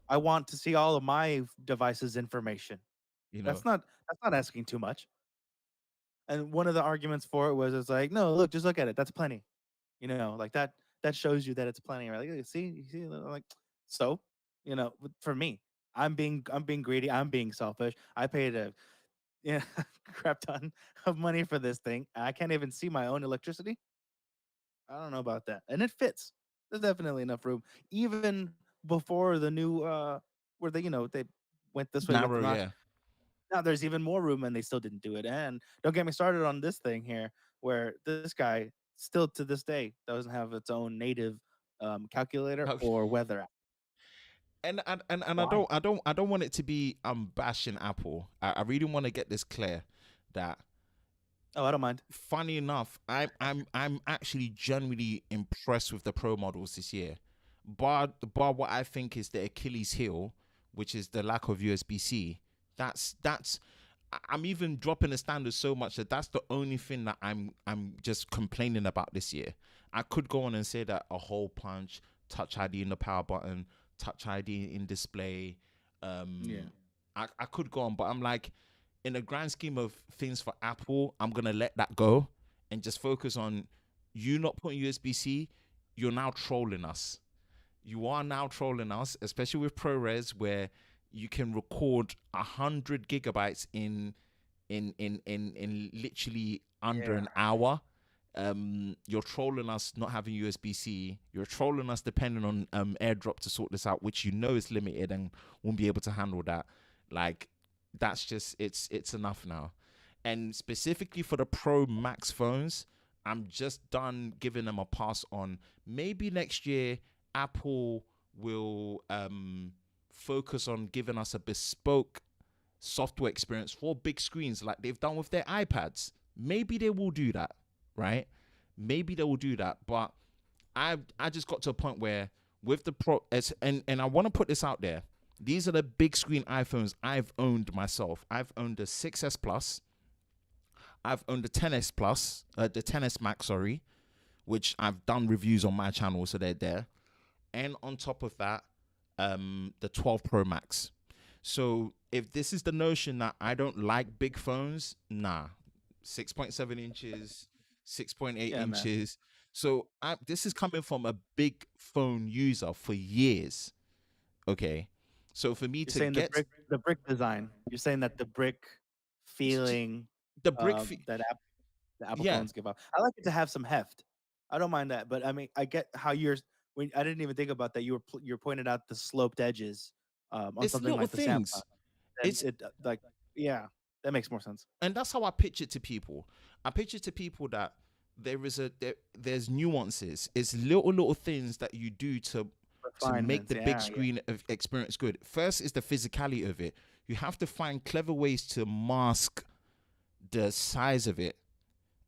I want to see all of my devices' information. That's not asking too much. And one of the arguments for it was, it's like, no, look, just look at it. That's plenty. Like that shows you that it's plenty, right? Like, you see, like, so, for me, I'm being greedy. I'm being selfish. I paid a crap ton of money for this thing. I can't even see my own electricity. I don't know about that. And it fits. There's definitely enough room, even before the new where they went this way with the Narrow, notch. yeah. Now there's even more room, and they still didn't do it. And don't get me started on this thing here, where this guy still to this day doesn't have its own native calculator or weather app. And Why? I don't want it to be bashing Apple. I really want to get this clear that Oh, I don't mind. funny enough, I'm actually genuinely impressed with the Pro models this year. Bar what I think is the Achilles heel, which is the lack of USB-C. I'm even dropping the standards so much that that's the only thing that I'm just complaining about this year. I could go on and say that a hole punch, Touch ID in the power button, Touch ID in display. Yeah. I could go on, but I'm like, in the grand scheme of things for Apple, I'm gonna let that go and just focus on you not putting USB-C. You're now trolling us. You are now trolling us, especially with ProRes, where you can record 100 gigabytes in literally under an hour. You're trolling us not having USB-C. You're trolling us depending on AirDrop to sort this out, which you know is limited and won't be able to handle that. Like, that's just it's enough now. And specifically for the Pro Max phones, I'm just done giving them a pass on. Maybe next year Apple will focus on giving us a bespoke software experience for big screens like they've done with their iPads. Maybe they will do that, right? Maybe they will do that. But I just got to a point where with the Pro, and I want to put this out there. These are the big screen iPhones I've owned myself. I've owned the 6S Plus. I've owned the 10S Plus, the 10S Max, sorry, which I've done reviews on my channel, so they're there. And on top of that, the 12 Pro Max. So if this is the notion that I don't like big phones, nah. 6.7 inches, 6.8 inches. Man. So this is coming from a big phone user for years. Okay. So for me You're to saying get the brick design, you're saying that the brick feeling, the brick that the Apple phones give off. I like it to have some heft. I don't mind that, but I mean, I get how when I didn't even think about that. You're pointed out the sloped edges on it's something like the things. Samsung. And yeah, that makes more sense. And that's how I pitch it to people. I pitch it to people that there's nuances. It's little things that you do to make the big screen of experience good. First is the physicality of it. You have to find clever ways to mask the size of it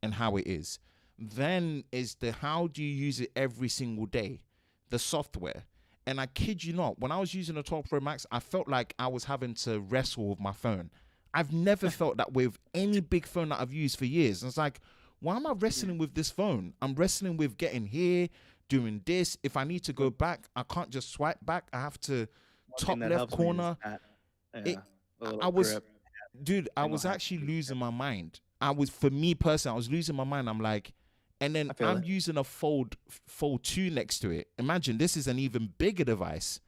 and how it is. Then is the how do you use it every single day, the software. And I kid you not, when I was using the 12 Pro Max, I felt like I was having to wrestle with my phone. I've never felt that with any big phone that I've used for years. And it's like, why am I wrestling with this phone? I'm wrestling with getting here, doing this. If I need to go back, I can't just swipe back. I have to top left corner. I was actually losing my mind. For me personally, I was losing my mind. I'm like, and then I'm using a Fold 2 next to it. Imagine this is an even bigger device,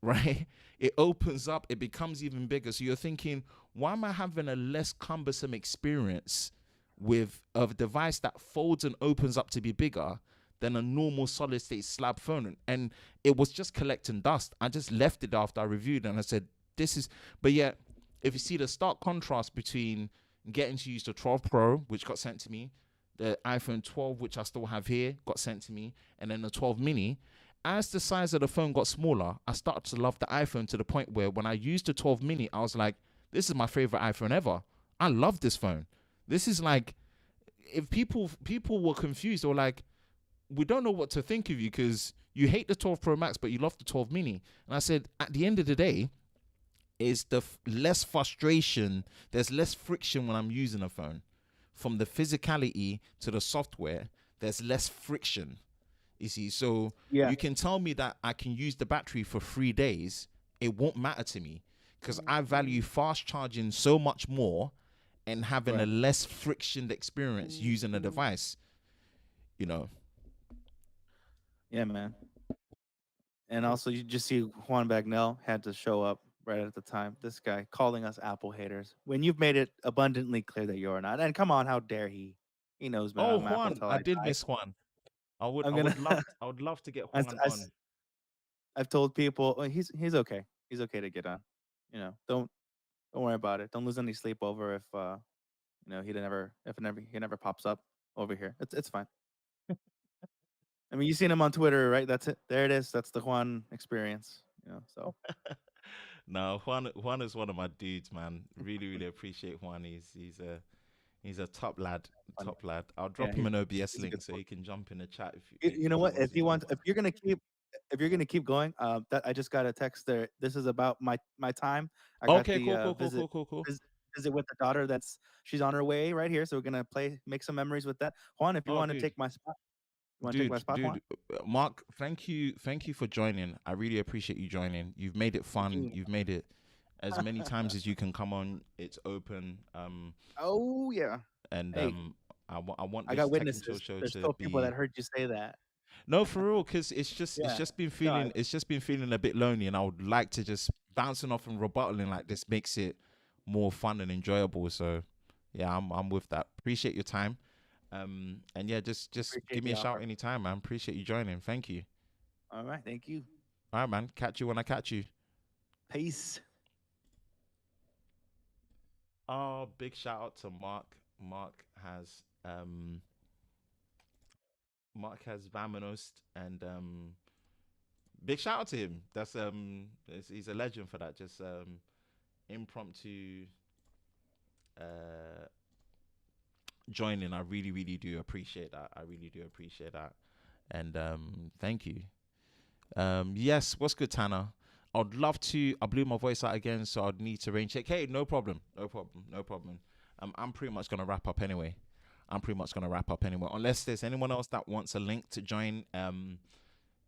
right? It opens up, it becomes even bigger. So you're thinking, why am I having a less cumbersome experience with a device that folds and opens up to be bigger than a normal solid state slab phone? And it was just collecting dust. I just left it after I reviewed it and I said, but yet, if you see the stark contrast between getting to use the 12 Pro, which got sent to me, the iPhone 12, which I still have here, got sent to me, and then the 12 mini, as the size of the phone got smaller, I started to love the iPhone to the point where when I used the 12 mini, I was like, this is my favorite iPhone ever. I love this phone. This is like, if people were confused or like, we don't know what to think of you because you hate the 12 Pro Max, but you love the 12 mini. And I said, at the end of the day, is less frustration. There's less friction when I'm using a phone. From the physicality to the software, there's less friction. You see, so you can tell me that I can use the battery for 3 days. It won't matter to me because I value fast charging so much more and having a less frictioned experience using a device, you know. Yeah, man. And also, you just see Juan Bagnell had to show up right at the time. This guy calling us Apple haters when you've made it abundantly clear that you're not. And come on, how dare he? He knows, man. Oh, I'm Apple Juan, till I I did die. miss Juan. I'm I gonna. would love to get I, Juan on. have told people he's okay. He's okay to get on. You know, don't worry about it. Don't lose any sleep over if you know he never pops up over here. It's fine. I mean, you've seen him on Twitter, right? That's it. There it is. That's the Juan experience. You know, so No, Juan is one of my dudes, man. Really appreciate Juan. He's a top lad, funny. top lad. I'll Yeah, drop him an OBS he's a link good so boy. he can jump in the chat You know what? wants to jump on. If you're gonna keep going, that I just got a text there. This is about my time. I got Okay, the cool. visit with the daughter. She's on her way right here. So we're gonna make some memories with that. Juan, if you Oh, want to take my spot, Juan? Mark, thank you for joining. I really appreciate you joining. You've made it fun. You've made it as many times as you can come on. It's open. Oh yeah. And Hey, I want I this got Tech and Chill witnesses. show There's to still people that be. heard you say that. No, for real, because it's Yeah. just been No, feeling a bit lonely, and I would like to just bouncing off and rebuttaling like this makes it more fun and enjoyable. So yeah, I'm with that. Appreciate your time. And yeah, just Appreciate give me the a shout offer. anytime, man. Appreciate you joining. Thank you. All right, thank you. All right, man. Catch you when I catch you. Peace. Oh, big shout out to Mark. Mark has Vamonos, and big shout out to him. That's he's a legend for that. Just impromptu joining. I really do appreciate that. And thank you. Yes, what's good, Tanner? I'd love to. I blew my voice out again, so I'd need to rain check. Hey, no problem. I'm pretty much gonna wrap up anyway. Unless there's anyone else that wants a link to join.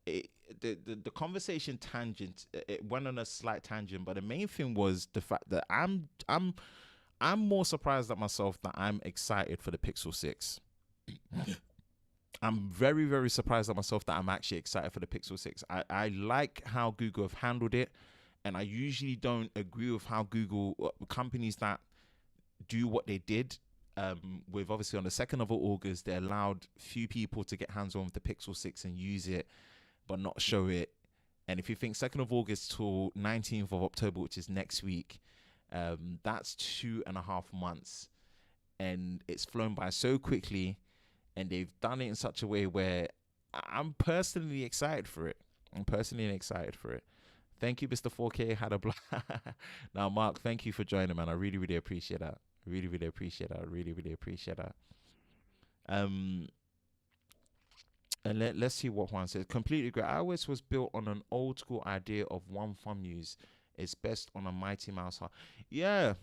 The conversation tangent. It went on a slight tangent, but the main thing was the fact that I'm more surprised at myself that I'm excited for the Pixel 6. I'm very surprised at myself that I'm actually excited for the Pixel 6. I like how Google have handled it, and I usually don't agree with how Google companies that do what they did. With obviously on the 2nd of August, they allowed few people to get hands on with the Pixel 6 and use it, but not show it. And if you think 2nd of August till 19th of October, which is next week, that's 2.5 months, and it's flown by so quickly. And they've done it in such a way where I'm personally excited for it. Thank you, Mr. 4K. Had a Now, Mark, thank you for joining, man. I really appreciate that. Really appreciate that. And let's see what Juan says. Completely agree. iOS was built on an old school idea of one thumb use. It's best on a Mighty Mouse. Yeah.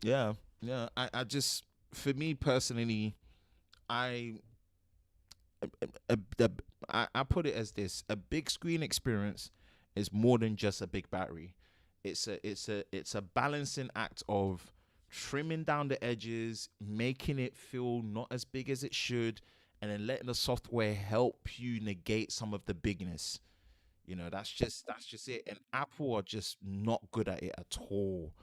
I just, for me personally, I put it as this: a big screen experience is more than just a big battery. It's a balancing act of trimming down the edges, making it feel not as big as it should, and then letting the software help you negate some of the bigness. You know, that's just it. And Apple are just not good at it at all.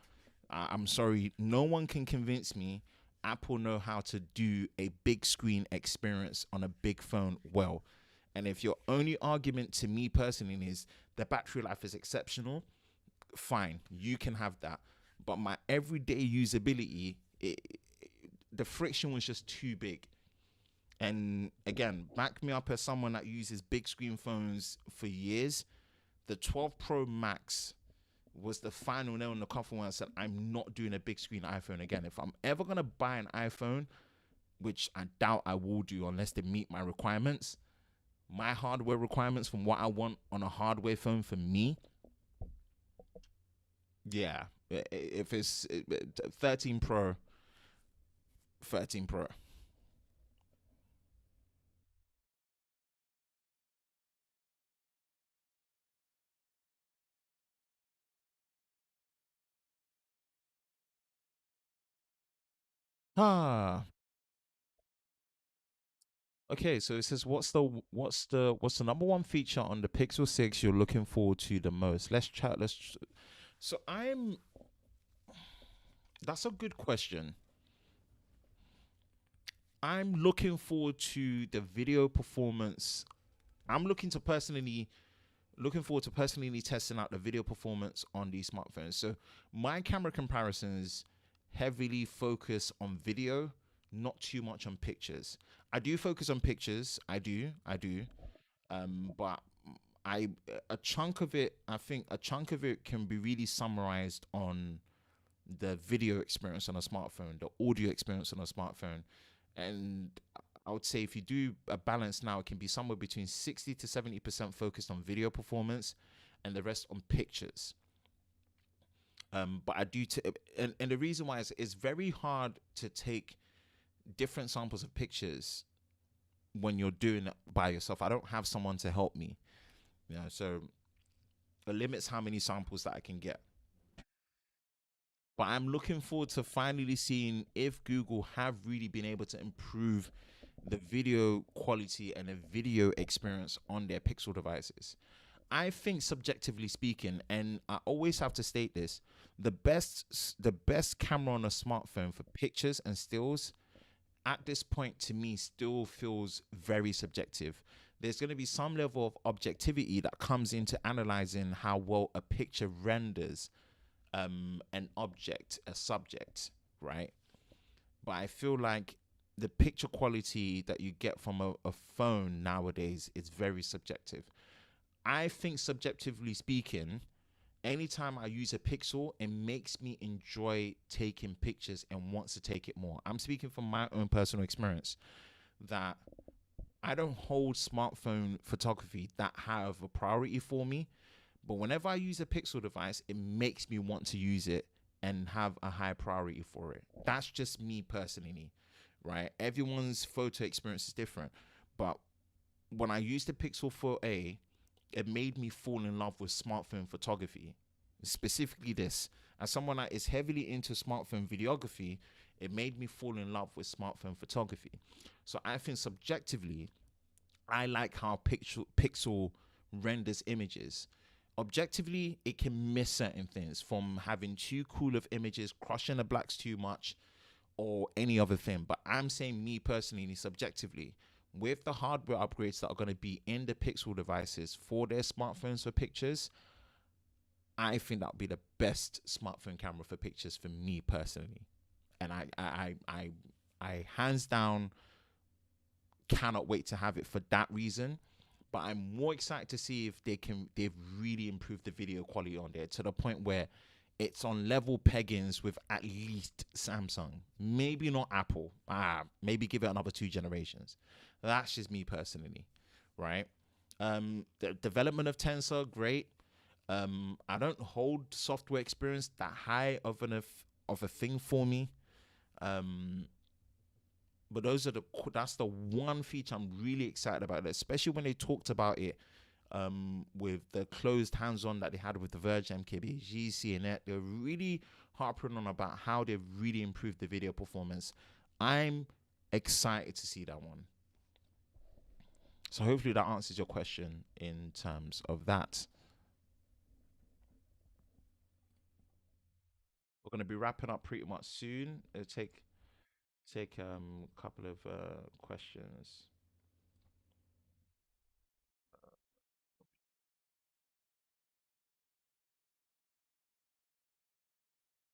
I'm sorry, no one can convince me Apple know how to do a big screen experience on a big phone well. And if your only argument to me personally is the battery life is exceptional, fine, you can have that. But my everyday usability, the friction was just too big. And again, back me up as someone that uses big screen phones for years. The 12 Pro Max was the final nail in the coffin when I said I'm not doing a big screen iPhone again. If I'm ever gonna buy an iPhone, which I doubt I will do unless they meet my requirements, my hardware requirements from what I want on a hardware phone for me, yeah, if it's 13 Pro. Okay, so it says what's the number one feature on the Pixel 6 you're looking forward to the most? Let's chat. So that's a good question. I'm looking forward to the video performance. I'm looking forward to personally testing out the video performance on these smartphones. So my camera comparisons heavily focus on video, not too much on pictures. I do focus on pictures. I do. But a chunk of it, I think a chunk of it can be really summarized on the video experience on a smartphone, the audio experience on a smartphone. And I would say if you do a balance now, it can be somewhere between 60 to 70% focused on video performance and the rest on pictures. But I do, and the reason why is it's very hard to take different samples of pictures when you're doing it by yourself. I don't have someone to help me, so it limits how many samples that I can get. But I'm looking forward to finally seeing if Google have really been able to improve the video quality and the video experience on their Pixel devices. I think, subjectively speaking, and I always have to state this, the best camera on a smartphone for pictures and stills at this point to me still feels very subjective. There's going to be some level of objectivity that comes into analyzing how well a picture renders an object, a subject, right? But I feel like the picture quality that you get from a phone nowadays is very subjective. I think, subjectively speaking, anytime I use a Pixel, it makes me enjoy taking pictures and wants to take it more. I'm speaking from my own personal experience that I don't hold smartphone photography that have a priority for me. But whenever I use a Pixel device, it makes me want to use it and have a high priority for it. That's just me personally, right? Everyone's photo experience is different. But when I used the Pixel 4a, it made me fall in love with smartphone photography. Specifically this. As someone that is heavily into smartphone videography, it made me fall in love with smartphone photography. So I think subjectively, I like how Pixel renders images. Objectively, it can miss certain things, from having too cool of images, crushing the blacks too much, or any other thing. But I'm saying, me personally, subjectively, with the hardware upgrades that are going to be in the Pixel devices for their smartphones for pictures, I think that would be the best smartphone camera for pictures for me personally. And I hands down cannot wait to have it for that reason. But I'm more excited to see if they've really improved the video quality on there to the point where it's on level peggings with at least Samsung. Maybe not Apple. Maybe give it another 2 generations. That's just me personally, right? The development of Tensor, great. I don't hold software experience that high of a thing for me. But that's the one feature I'm really excited about, especially when they talked about it with the closed hands-on that they had with the Verge MKBHD, CNET. They're really harping on about how they've really improved the video performance. I'm excited to see that one. So hopefully that answers your question in terms of that. We're going to be wrapping up pretty much soon. It'll take a couple of questions.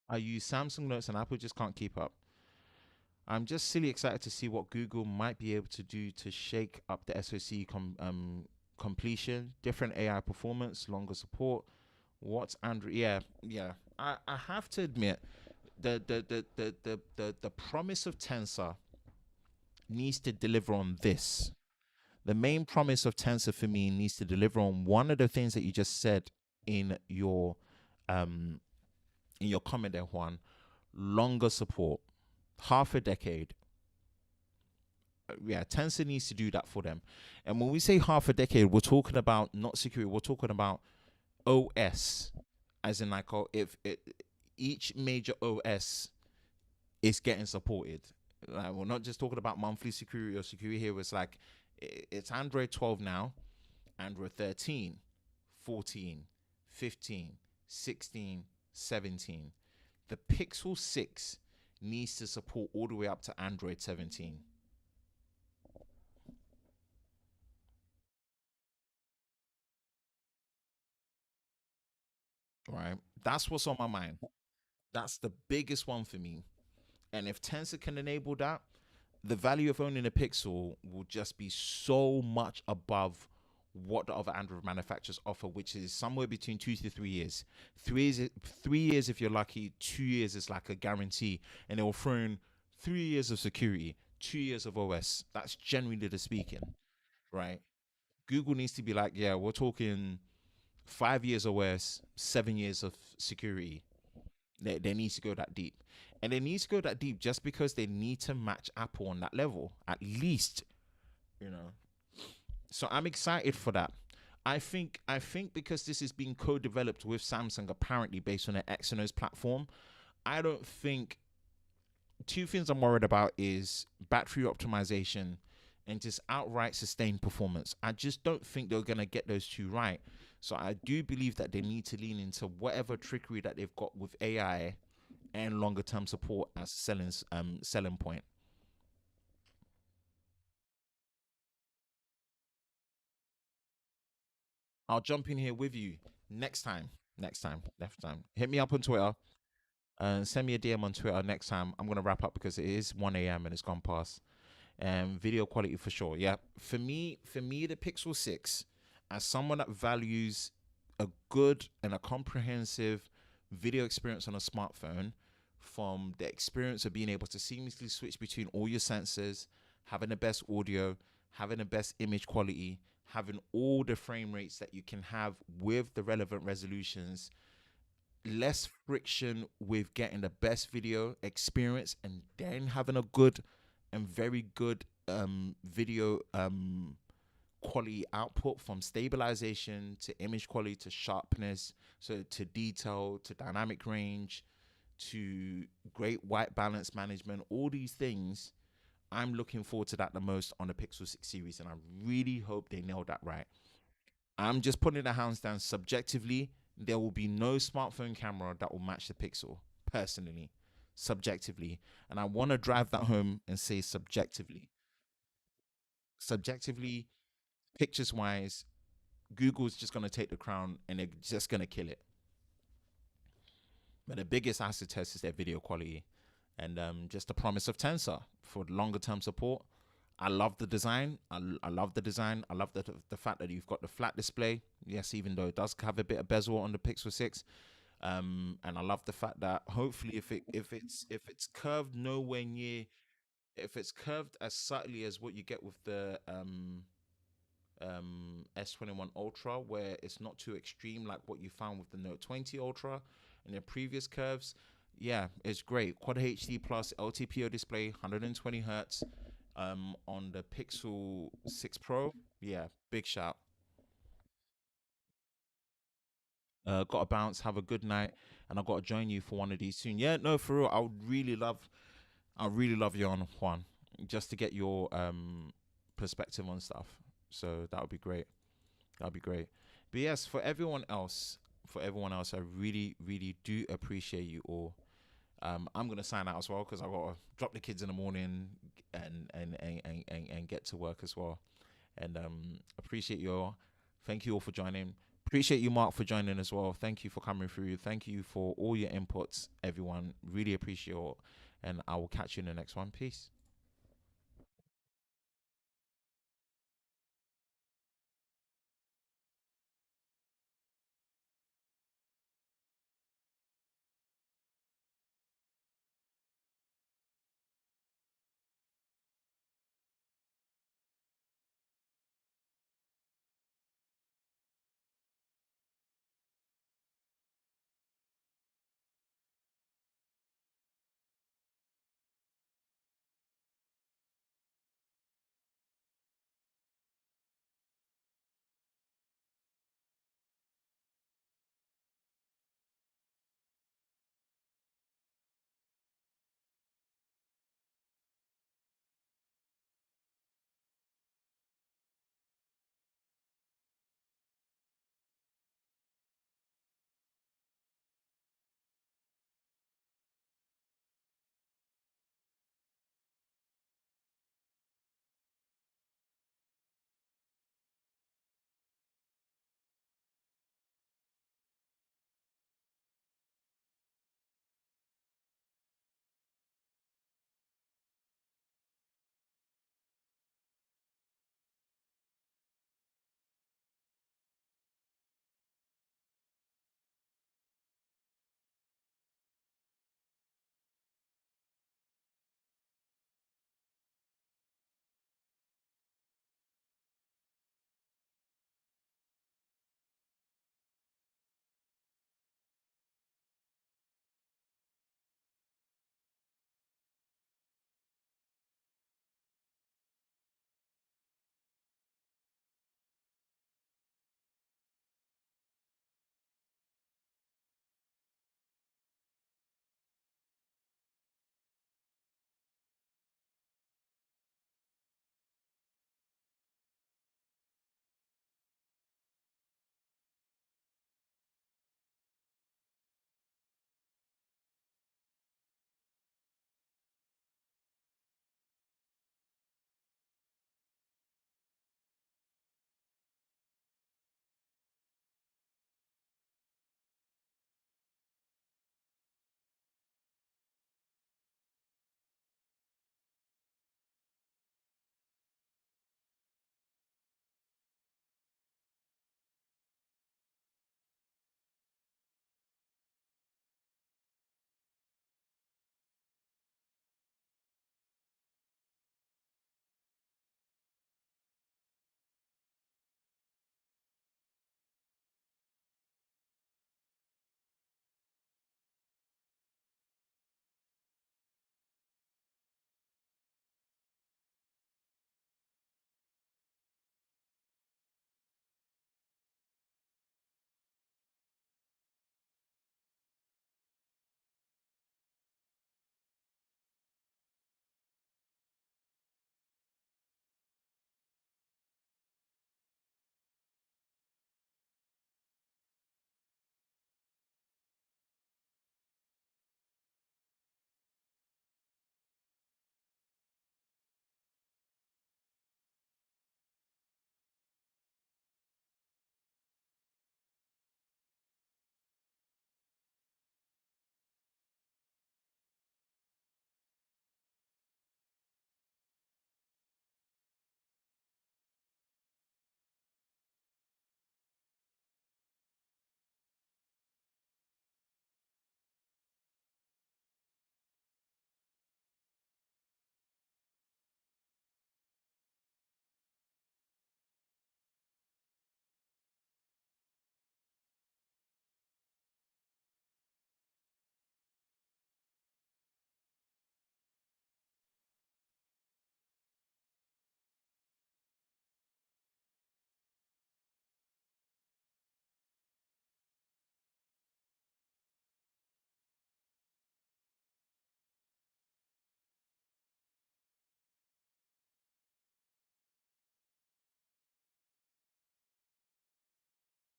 I use Samsung Notes and Apple just can't keep up. I'm just silly excited to see what Google might be able to do to shake up the SoC completion, different AI performance, longer support. What's Android? Yeah. I have to admit, the promise of Tensor needs to deliver on this. The main promise of Tensor for me needs to deliver on one of the things that you just said in your comment there, Juan. Longer support, half a decade. Yeah, Tensor needs to do that for them. And when we say half a decade, we're talking about not security. We're talking about OS, as in like if each major OS is getting supported. Like, we're not just talking about monthly security or security here. It's like it's Android 12 now, Android 13, 14, 15, 16, 17. The Pixel 6 needs to support all the way up to Android 17. right? That's what's on my mind. That's the biggest one for me. And if Tensor can enable that, the value of owning a Pixel will just be so much above what the other Android manufacturers offer, which is somewhere between 2 to 3 years. 3 years if you're lucky. 2 years is like a guarantee, and they will throw in 3 years of security, 2 years of OS. That's generally the speaking, right? Google needs to be like, yeah, we're talking 5 years OS, 7 years of security. They need to go that deep. And they need to go that deep just because they need to match Apple on that level, at least, you know. So I'm excited for that. I think because this is being co-developed with Samsung, apparently based on an Exynos platform, I don't think. Two things I'm worried about is battery optimization and just outright sustained performance. I just don't think they're gonna get those two right. So I do believe that they need to lean into whatever trickery that they've got with AI and longer term support as selling point. I'll jump in here with you next time. Next time. Hit me up on Twitter. Send me a DM on Twitter next time. I'm gonna wrap up because it is 1 a.m. and it's gone past. Video quality for sure. Yeah. For me, the Pixel 6, as someone that values a good and a comprehensive video experience on a smartphone, from the experience of being able to seamlessly switch between all your sensors, having the best audio, having the best image quality, having all the frame rates that you can have with the relevant resolutions, less friction with getting the best video experience, and then having a good and very good video quality output, from stabilization to image quality to sharpness, so to detail to dynamic range to great white balance management. All these things, I'm looking forward to that the most on the Pixel 6 series, and I really hope they nail that right. I'm just putting the hands down. Subjectively, there will be no smartphone camera that will match the Pixel, personally, subjectively. And I want to drive that home and say subjectively. Subjectively, pictures wise, Google's just going to take the crown and they're just going to kill it. But the biggest acid test is their video quality, and just the promise of Tensor for longer term support. I love the design. I love the design. I love the fact that you've got the flat display. Yes, even though it does have a bit of bezel on the Pixel 6. And I love the fact that hopefully if it's curved nowhere near, if it's curved as subtly as what you get with the S21 Ultra, where it's not too extreme like what you found with the Note 20 Ultra and their previous curves, yeah, it's great. Quad HD plus LTPO display, 120 hertz. On the Pixel 6 Pro, yeah, big shout. Got to bounce. Have a good night, and I got to join you for one of these soon. Yeah, no, for real. I really love you on Juan, just to get your perspective on stuff. So that would be great. That'd be great. But yes, for everyone else, I really, really do appreciate you all. I'm gonna sign out as well because I gotta drop the kids in the morning and get to work as well. And appreciate you all. Thank you all for joining. Appreciate you, Mark, for joining as well. Thank you for coming through. Thank you for all your inputs, everyone. Really appreciate it. And I will catch you in the next one. Peace.